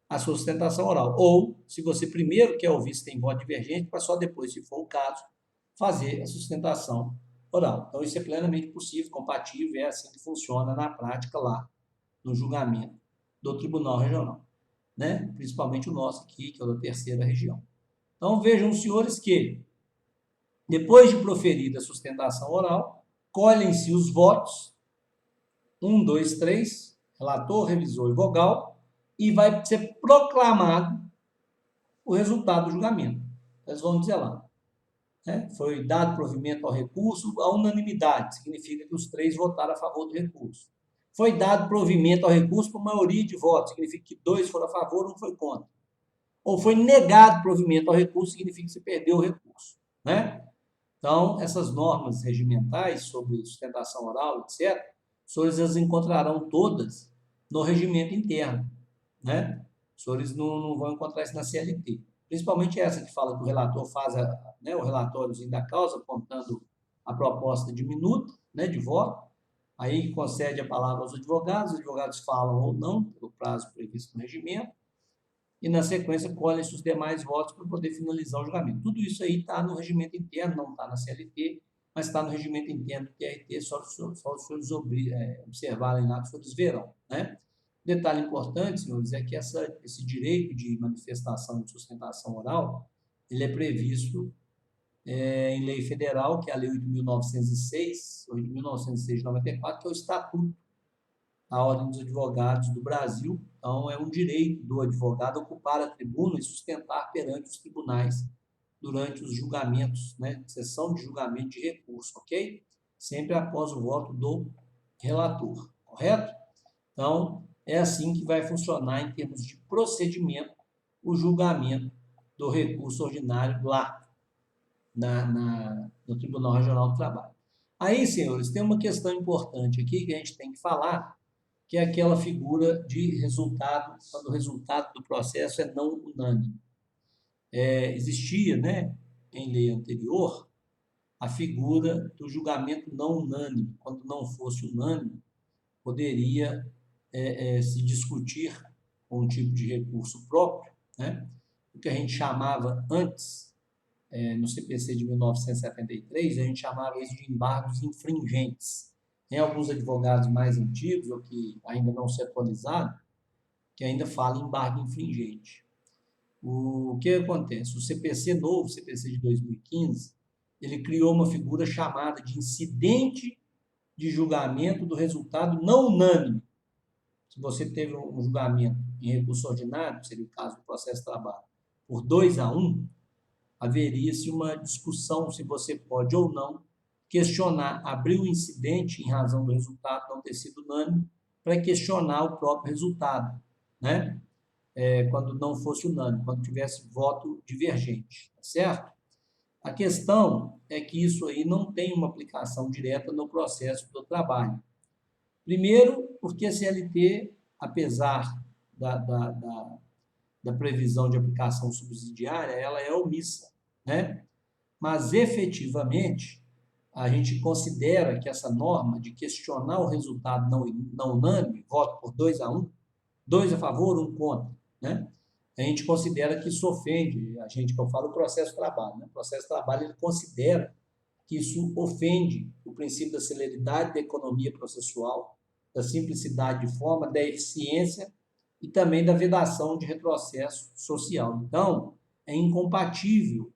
[SPEAKER 1] a sua sustentação oral. Ou, se você primeiro quer ouvir se tem voto divergente, para só depois, se for o caso, fazer a sustentação oral. Então, isso é plenamente possível, compatível, é assim que funciona na prática lá, no julgamento do Tribunal Regional, né? Principalmente o nosso aqui, que é o da terceira região. Então, vejam os senhores que, depois de proferida a sustentação oral, colhem-se os votos, 1, 2, 3, relator, revisor e vogal, e vai ser proclamado o resultado do julgamento. Eles vão dizer lá, né? Foi dado provimento ao recurso à unanimidade, significa que os 3 votaram a favor do recurso. Foi dado provimento ao recurso por maioria de votos, significa que 2 foram a favor, 1 foi contra. Ou foi negado provimento ao recurso, significa que você perdeu o recurso, né? Então, essas normas regimentais sobre sustentação oral, etc., os senhores as encontrarão todas no regimento interno, né? Os senhores não vão encontrar isso na CLT. Principalmente essa que fala que o relator faz né, o relatóriozinho da causa, apontando a proposta de minuta, né, de voto, aí concede a palavra aos advogados, os advogados falam ou não, pelo prazo previsto no regimento, e na sequência colhem-se os demais votos para poder finalizar o julgamento. Tudo isso aí está no regimento interno, não está na CLT, mas está no regimento interno do TRT, só os senhores observarem lá, os senhores verão, né? Detalhe importante, senhores, é que esse direito de manifestação e de sustentação oral, ele é previsto em lei federal, que é a Lei 8.906, 8.906 de 94, que é o Estatuto da Ordem dos Advogados do Brasil. Então, é um direito do advogado ocupar a tribuna e sustentar perante os tribunais durante os julgamentos, né, sessão de julgamento de recurso, ok? Sempre após o voto do relator, correto? Então, é assim que vai funcionar em termos de procedimento o julgamento do recurso ordinário lá no Tribunal Regional do Trabalho. Aí, senhores, tem uma questão importante aqui que a gente tem que falar, que é aquela figura de resultado, quando o resultado do processo é não unânime. Existia, né, em lei anterior, a figura do julgamento não unânime. Quando não fosse unânime, poderia se discutir com um tipo de recurso próprio, né, o que a gente chamava antes, no CPC de 1973, a gente chamava isso de embargos infringentes. Tem alguns advogados mais antigos, ou que ainda não se atualizaram, que ainda falam em embargo infringente. O que acontece? O CPC novo, o CPC de 2015, ele criou uma figura chamada de incidente de julgamento do resultado não unânime. Se você teve um julgamento em recurso ordinário, seria o caso do processo de trabalho, por 2-1, haveria-se uma discussão se você pode ou não questionar, abrir o incidente em razão do resultado não ter sido unânime, para questionar o próprio resultado, né? Quando não fosse unânime, quando tivesse voto divergente, tá certo? A questão é que isso aí não tem uma aplicação direta no processo do trabalho. Primeiro, porque a CLT, apesar da previsão de aplicação subsidiária, ela é omissa, né? Mas, efetivamente, a gente considera que essa norma de questionar o resultado não unânime, voto por 2-1, 2 a favor, 1 contra, né? A gente considera que isso ofende, que eu falo, o processo de trabalho, né? O processo de trabalho, ele considera que isso ofende o princípio da celeridade da economia processual, da simplicidade de forma, da eficiência e também da vedação de retrocesso social. Então, é incompatível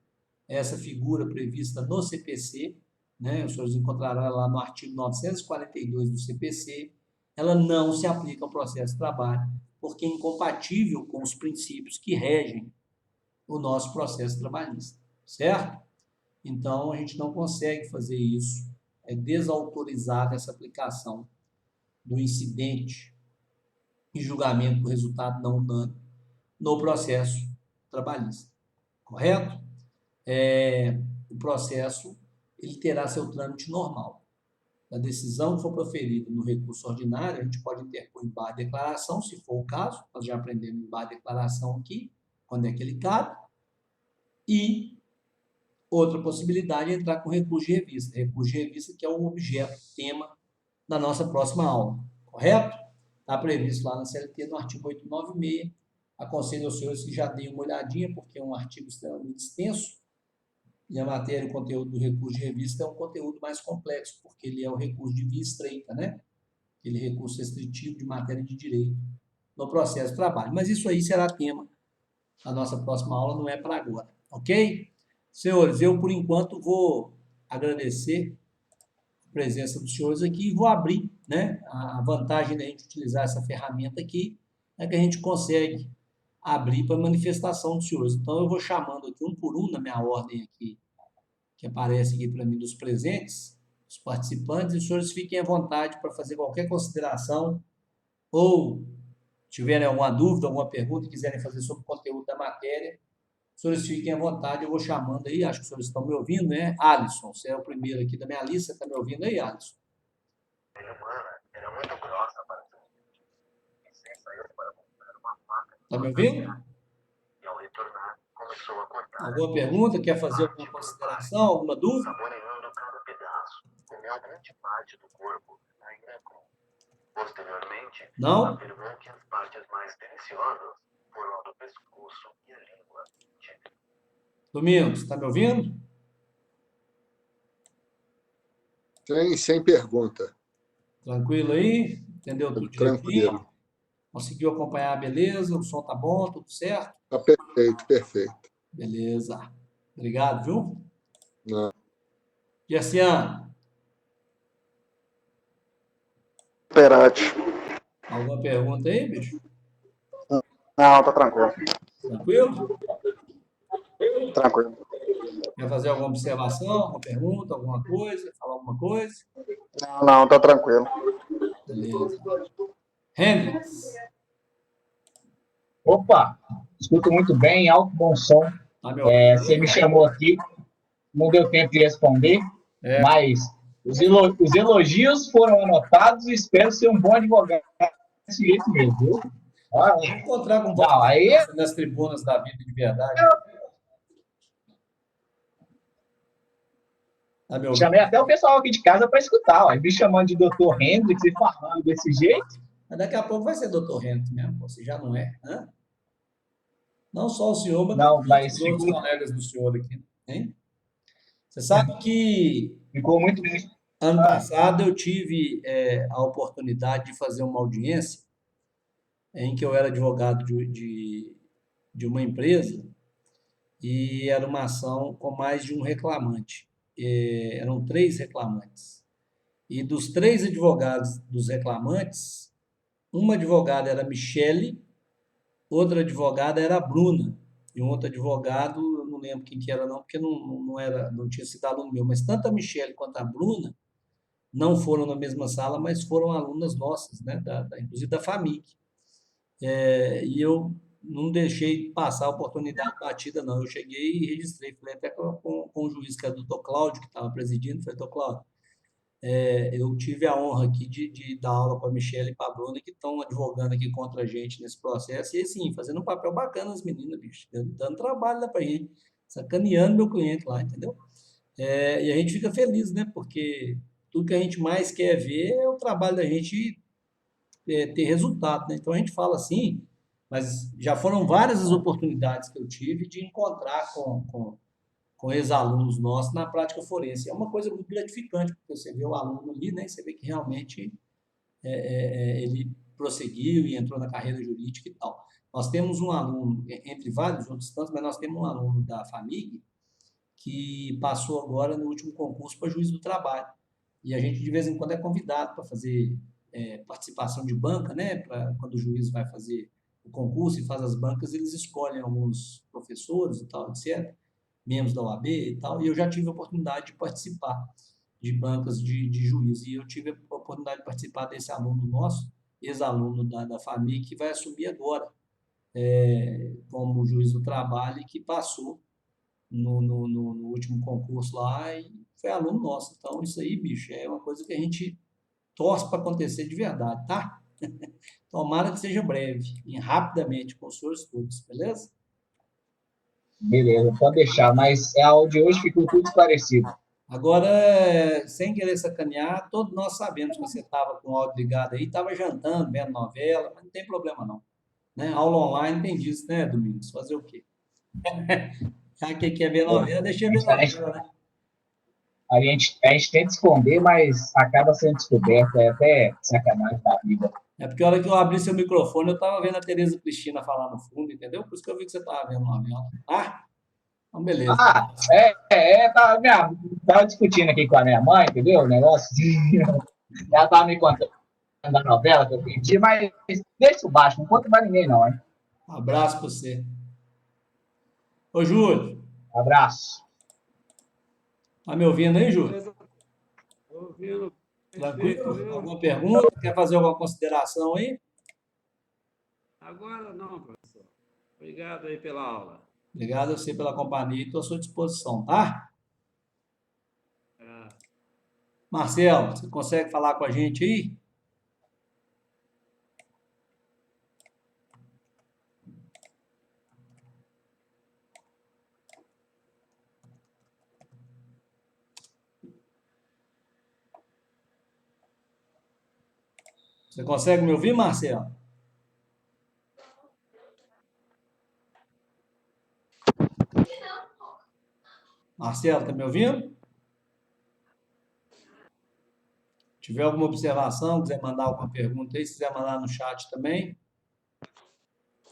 [SPEAKER 1] essa figura prevista no CPC, né? Os senhores encontrarão lá no artigo 942 do CPC, ela não se aplica ao processo de trabalho, porque é incompatível com os princípios que regem o nosso processo trabalhista, certo? Então, a gente não consegue fazer isso, é desautorizada essa aplicação do incidente e julgamento do resultado não unânime no processo trabalhista, correto? O processo ele terá seu trâmite normal. A decisão que for proferida no recurso ordinário, a gente pode interpor embargo de declaração, se for o caso, nós já aprendemos embargo de declaração aqui, quando é que ele cabe, e outra possibilidade é entrar com recurso de revista. Recurso de revista que é o objeto, tema da nossa próxima aula, correto? Está previsto lá na CLT, no artigo 896. Aconselho aos senhores que já deem uma olhadinha, porque é um artigo extremamente extenso, e a matéria, o conteúdo do recurso de revista é um conteúdo mais complexo, porque ele é o recurso de via estreita, né? Aquele recurso restritivo de matéria de direito no processo de trabalho. Mas isso aí será tema da nossa próxima aula, não é para agora, ok? Senhores, eu, por enquanto, vou agradecer a presença dos senhores aqui e vou abrir, né? A vantagem da gente utilizar essa ferramenta aqui é que a gente consegue abrir para manifestação dos senhores. Então, eu vou chamando aqui um por um, na minha ordem aqui, que aparece aqui para mim dos presentes, os participantes, e os senhores fiquem à vontade para fazer qualquer consideração ou tiverem alguma dúvida, alguma pergunta, quiserem fazer sobre o conteúdo da matéria, os senhores fiquem à vontade, eu vou chamando aí, acho que os senhores estão me ouvindo, né? Alisson, você é o primeiro aqui da minha lista, está me ouvindo aí, Alisson?
[SPEAKER 3] Era muito grossa para
[SPEAKER 1] Está me ouvindo?
[SPEAKER 3] E ao retornar, começou a cortar.
[SPEAKER 1] Alguma pergunta? Quer fazer alguma consideração, alguma dúvida?
[SPEAKER 3] Saboreando cada pedaço. Comeu grande parte do corpo, ainda cru. Posteriormente,
[SPEAKER 1] Não?
[SPEAKER 3] afirmou que as partes mais deliciosas foram a do pescoço e a língua.
[SPEAKER 1] Domingos, está me ouvindo?
[SPEAKER 4] Sem pergunta.
[SPEAKER 1] Tranquilo aí? Entendeu tudo direitinho?
[SPEAKER 4] Tranquilo.
[SPEAKER 1] Conseguiu acompanhar, beleza? O som tá bom, tudo certo?
[SPEAKER 4] Está perfeito, perfeito.
[SPEAKER 1] Beleza. Obrigado, viu?
[SPEAKER 4] Não.
[SPEAKER 1] Gerciano,
[SPEAKER 5] Perante.
[SPEAKER 1] alguma pergunta aí, bicho?
[SPEAKER 5] Não, tá tranquilo.
[SPEAKER 1] Tranquilo?
[SPEAKER 5] Tranquilo.
[SPEAKER 1] Quer fazer alguma observação, alguma pergunta, alguma coisa? Falar alguma coisa?
[SPEAKER 5] Não, tá tranquilo.
[SPEAKER 1] Beleza. Hendrix,
[SPEAKER 6] Opa, escuto muito bem, alto bom som.
[SPEAKER 1] tá me ouvindo
[SPEAKER 6] Você
[SPEAKER 1] aí?
[SPEAKER 6] me chamou aqui, não deu tempo de responder,
[SPEAKER 1] É,
[SPEAKER 6] mas os elogios foram anotados e espero ser um bom advogado desse jeito mesmo, viu? Ah,
[SPEAKER 1] vou encontrar com
[SPEAKER 6] não, aí
[SPEAKER 1] você nas tribunas da vida de verdade. Tá me ouvindo?
[SPEAKER 6] chamei até o pessoal aqui de casa para escutar, ó, me chamando de Dr. Hendrix e falando desse jeito.
[SPEAKER 1] Mas daqui a pouco vai ser Dr. Hendrix mesmo, pô, se já não é. Hã? Não só o senhor, mas
[SPEAKER 6] Não,
[SPEAKER 1] também
[SPEAKER 6] mas
[SPEAKER 1] os outros
[SPEAKER 6] ficou,
[SPEAKER 1] colegas do senhor aqui. Hein? Você sabe que
[SPEAKER 6] ficou muito bem.
[SPEAKER 1] ano passado eu tive a oportunidade de fazer uma audiência em que eu era advogado de uma empresa e era uma ação com mais de um reclamante. Eram 3 reclamantes. E dos 3 advogados dos reclamantes, uma advogada era a Michele, outra advogada era a Bruna, e um outro advogado, eu não lembro quem que era não, porque não era, não tinha sido aluno meu, mas tanto a Michele quanto a Bruna não foram na mesma sala, mas foram alunas nossas, né, inclusive da FAMIC. E eu não deixei passar a oportunidade batida, não. Eu cheguei e registrei, falei até com o juiz, que era o doutor Cláudio, que estava presidindo, falei, doutor Cláudio, eu tive a honra aqui de dar aula para a Michelle e para a Bruna, que estão advogando aqui contra a gente nesse processo, e assim, fazendo um papel bacana as meninas, bicho, dando trabalho lá para gente, sacaneando meu cliente lá, entendeu? E a gente fica feliz, né? Porque tudo que a gente mais quer ver é o trabalho da gente ter resultado, né? Então a gente fala assim, mas já foram várias as oportunidades que eu tive de encontrar com ex-alunos nossos na prática forense. É uma coisa muito gratificante, porque você vê o aluno ali, né? Você vê que realmente ele prosseguiu e entrou na carreira jurídica e tal. Nós temos um aluno, entre vários outros tantos, mas nós temos um aluno da FAMIG que passou agora no último concurso para juiz do trabalho. E a gente, de vez em quando, é convidado para fazer participação de banca, né? Quando o juiz vai fazer o concurso e faz as bancas, eles escolhem alguns professores e tal, etc., membros da OAB e tal, e eu já tive a oportunidade de participar de bancas de juiz, e eu tive a oportunidade de participar desse aluno nosso, ex-aluno da família, que vai assumir agora como juiz do trabalho e que passou no último concurso lá e foi aluno nosso. Então, isso aí, bicho, é uma coisa que a gente torce para acontecer de verdade, tá? Tomara que seja breve e rapidamente com os senhores todos, beleza?
[SPEAKER 6] Beleza, pode deixar, mas a aula de hoje ficou tudo esclarecido.
[SPEAKER 1] Agora, sem querer sacanear, todos nós sabemos que você estava com o áudio ligado aí, estava jantando, vendo novela, mas não tem problema não. Né? Aula online tem disso, né, Domingos? Fazer o quê? Já que quer ver novela, deixa eu ver novela, né?
[SPEAKER 6] A gente tenta esconder, mas acaba sendo descoberto, é até sacanagem da vida.
[SPEAKER 1] É porque a hora que eu abri seu microfone, eu estava vendo a Tereza Cristina falar no fundo, entendeu? Por isso que eu vi que você estava vendo novela. Ah, então beleza.
[SPEAKER 6] Tava discutindo aqui com a minha mãe, entendeu? O negócio. Ela tava me contando da novela que eu pedi, mas deixa isso baixo, não conta pra ninguém, não, hein?
[SPEAKER 1] Um abraço para você. Ô, Júlio,
[SPEAKER 6] Abraço.
[SPEAKER 1] tá me ouvindo aí, Júlio?
[SPEAKER 7] Ouvindo.
[SPEAKER 1] Tranquilo? Alguma pergunta? Quer fazer alguma consideração aí?
[SPEAKER 7] Agora não, professor. Obrigado aí pela aula.
[SPEAKER 1] Obrigado a você pela companhia e estou à sua disposição, tá? Marcelo, você consegue falar com a gente aí? Você consegue me ouvir, Marcelo? Marcelo, tá me ouvindo? Se tiver alguma observação, quiser mandar alguma pergunta aí, se quiser mandar no chat também.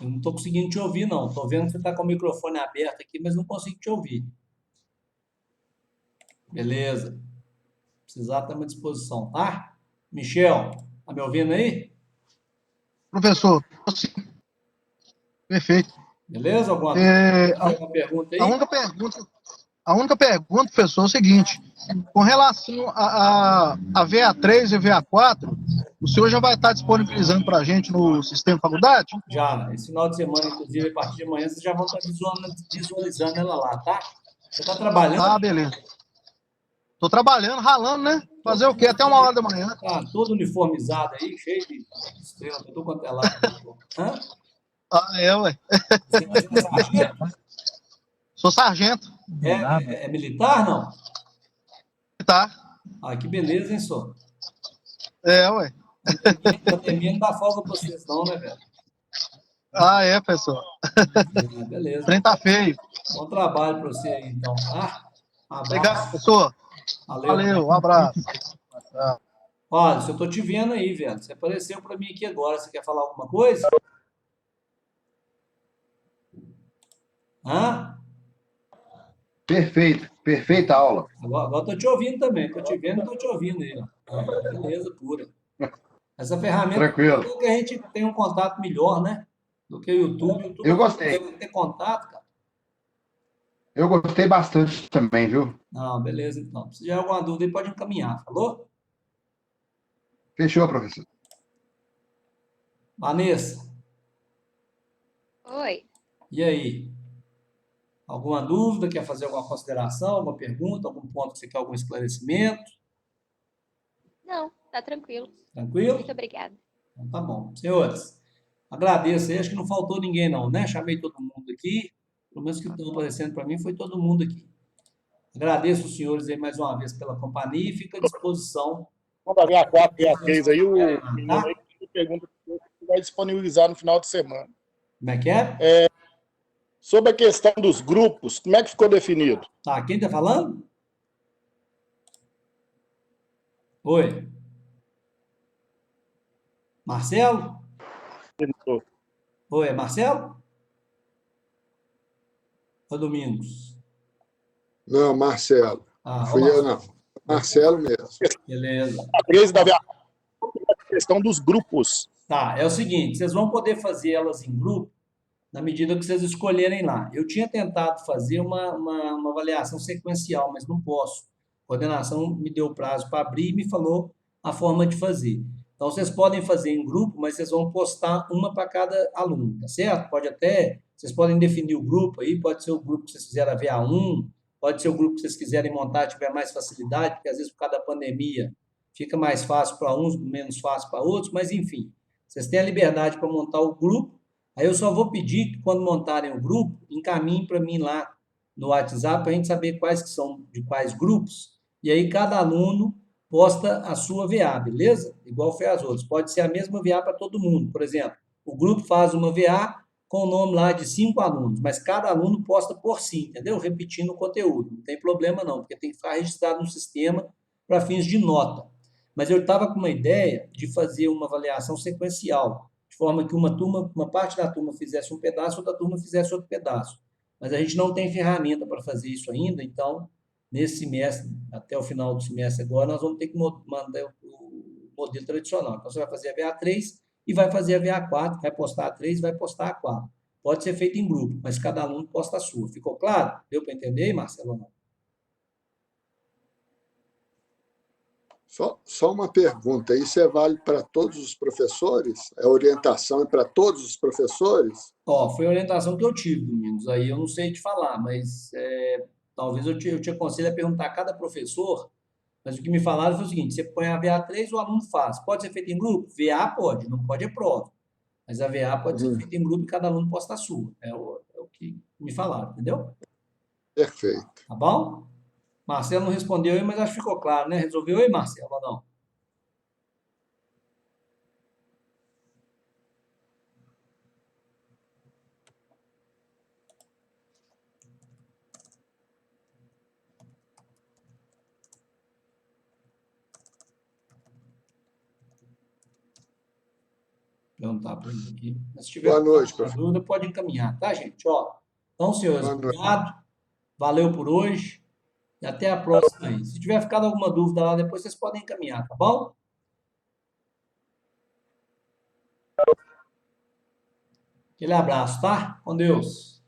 [SPEAKER 1] Eu não estou conseguindo te ouvir, não. Estou vendo que você está com o microfone aberto aqui, mas não consigo te ouvir. Beleza. Precisar, estamos à disposição, tá? Michel, tá me ouvindo aí?
[SPEAKER 2] Professor, perfeito.
[SPEAKER 1] Beleza? Alguma pergunta
[SPEAKER 2] A
[SPEAKER 1] aí?
[SPEAKER 2] única pergunta, professor, é o seguinte: com relação a VA3 e VA4, o senhor já vai estar disponibilizando para a gente no sistema de faculdade?
[SPEAKER 1] Já, esse final de semana, inclusive, a partir de amanhã, vocês já vão estar visualizando ela lá, tá? Você está trabalhando?
[SPEAKER 2] Ah, beleza. Estou trabalhando, ralando, né? Fazer o quê? Até 1h da manhã.
[SPEAKER 1] Tá todo uniformizado aí, cheio de estrela, tudo quanto é lá. Hã?
[SPEAKER 2] Ah, ué.
[SPEAKER 1] Você é sargento?
[SPEAKER 2] Sou sargento.
[SPEAKER 1] É militar, não?
[SPEAKER 2] Tá.
[SPEAKER 1] Ah, que beleza, hein, só?
[SPEAKER 2] Ué.
[SPEAKER 1] Pandemia não dá folga pra vocês, não, né, velho?
[SPEAKER 2] Ah, professor.
[SPEAKER 1] Beleza.
[SPEAKER 2] O trem tá feio.
[SPEAKER 1] Bom trabalho pra você aí, então, tá? Um abraço.
[SPEAKER 2] Obrigado, professor. Valeu, um abraço.
[SPEAKER 1] Olha, se eu tô te vendo aí, velho. Você apareceu pra mim aqui agora. Você quer falar alguma coisa? Hã?
[SPEAKER 8] Perfeito, perfeita aula.
[SPEAKER 1] Agora eu tô te ouvindo também. Tô te vendo e tô te ouvindo aí, ó. Beleza, pura. Essa ferramenta
[SPEAKER 8] Tranquilo.
[SPEAKER 1] é que a gente tem um contato melhor, né? Do que o YouTube. O YouTube
[SPEAKER 8] Eu gostei.
[SPEAKER 1] Tem que ter contato, cara.
[SPEAKER 8] Eu gostei bastante também, viu?
[SPEAKER 1] Não, beleza, então. Se tiver alguma dúvida aí, pode encaminhar, falou?
[SPEAKER 8] Fechou, professor.
[SPEAKER 1] Vanessa,
[SPEAKER 9] Oi.
[SPEAKER 1] e aí? Alguma dúvida? Quer fazer alguma consideração, alguma pergunta, algum ponto que você quer algum esclarecimento?
[SPEAKER 9] Não, tá tranquilo.
[SPEAKER 1] Tranquilo?
[SPEAKER 9] Muito obrigada.
[SPEAKER 1] Então tá bom. Senhores, agradeço aí. Acho que não faltou ninguém, não, né? Chamei todo mundo aqui. Pelo menos que estão aparecendo para mim foi todo mundo aqui. Agradeço os senhores aí mais uma vez pela companhia e fico à disposição.
[SPEAKER 10] Vamos ver a 4 e a 3 aí, o menino
[SPEAKER 1] Tá?
[SPEAKER 10] aí que pergunta se vai disponibilizar no final de semana.
[SPEAKER 1] Como é que é?
[SPEAKER 10] Sobre a questão dos grupos, como é que ficou definido?
[SPEAKER 1] Tá, quem tá falando? Oi. Marcelo? Oi, é Marcelo? Ou Domingos?
[SPEAKER 4] Não, Marcelo.
[SPEAKER 1] Ah,
[SPEAKER 4] Fui eu, não. Marcelo mesmo.
[SPEAKER 1] beleza.
[SPEAKER 10] A 3 da questão dos grupos.
[SPEAKER 1] Tá, é o seguinte, vocês vão poder fazer elas em grupo na medida que vocês escolherem lá. Eu tinha tentado fazer uma avaliação sequencial, mas não posso. A coordenação me deu prazo para abrir e me falou a forma de fazer. Então, vocês podem fazer em grupo, mas vocês vão postar uma para cada aluno, tá certo? Vocês podem definir o grupo aí, pode ser o grupo que vocês fizeram a VA1, pode ser o grupo que vocês quiserem montar, tiver mais facilidade, porque às vezes por causa da pandemia fica mais fácil para uns, menos fácil para outros, mas enfim, vocês têm a liberdade para montar o grupo. Aí eu só vou pedir que quando montarem o grupo, encaminhem para mim lá no WhatsApp para a gente saber quais que são de quais grupos, e aí cada aluno posta a sua VA, beleza? Igual foi as outras. Pode ser a mesma VA para todo mundo. Por exemplo, o grupo faz uma VA com o nome lá de 5 alunos, mas cada aluno posta por si, entendeu? Repetindo o conteúdo. Não tem problema não, porque tem que ficar registrado no sistema para fins de nota. Mas eu estava com uma ideia de fazer uma avaliação sequencial, de forma que uma parte da turma fizesse um pedaço, outra turma fizesse outro pedaço. Mas a gente não tem ferramenta para fazer isso ainda, então, nesse semestre, até o final do semestre agora, nós vamos ter que mandar o modelo tradicional. Então, você vai fazer a VA3 e vai fazer a VA4, vai postar a 3 e vai postar a 4. Pode ser feito em grupo, mas cada aluno posta a sua. Ficou claro? Deu para entender, Marcelo? Não?
[SPEAKER 4] Só uma pergunta, isso é válido para todos os professores? A orientação é para todos os professores?
[SPEAKER 1] Foi a orientação que eu tive, Domingos. Aí eu não sei te falar, mas talvez eu te aconselhe a perguntar a cada professor, mas o que me falaram foi o seguinte, você põe a VA3, o aluno faz. Pode ser feito em grupo? VA pode, não pode é prova. Mas a VA pode ser feita em grupo e cada aluno posta a sua. É o que me falaram, entendeu?
[SPEAKER 4] Perfeito.
[SPEAKER 1] Tá bom? Marcelo não respondeu aí, mas acho que ficou claro, né? Resolveu aí, Marcelo, ou não? Perguntar para ele aqui. Mas se tiver
[SPEAKER 4] Boa noite,
[SPEAKER 1] alguma dúvida, pode encaminhar, tá, gente? Então, senhores,
[SPEAKER 4] Boa noite.
[SPEAKER 1] obrigado. Valeu por hoje. E até a próxima aí. Se tiver ficado alguma dúvida lá, depois vocês podem encaminhar, tá bom? Aquele abraço, tá? Com Deus.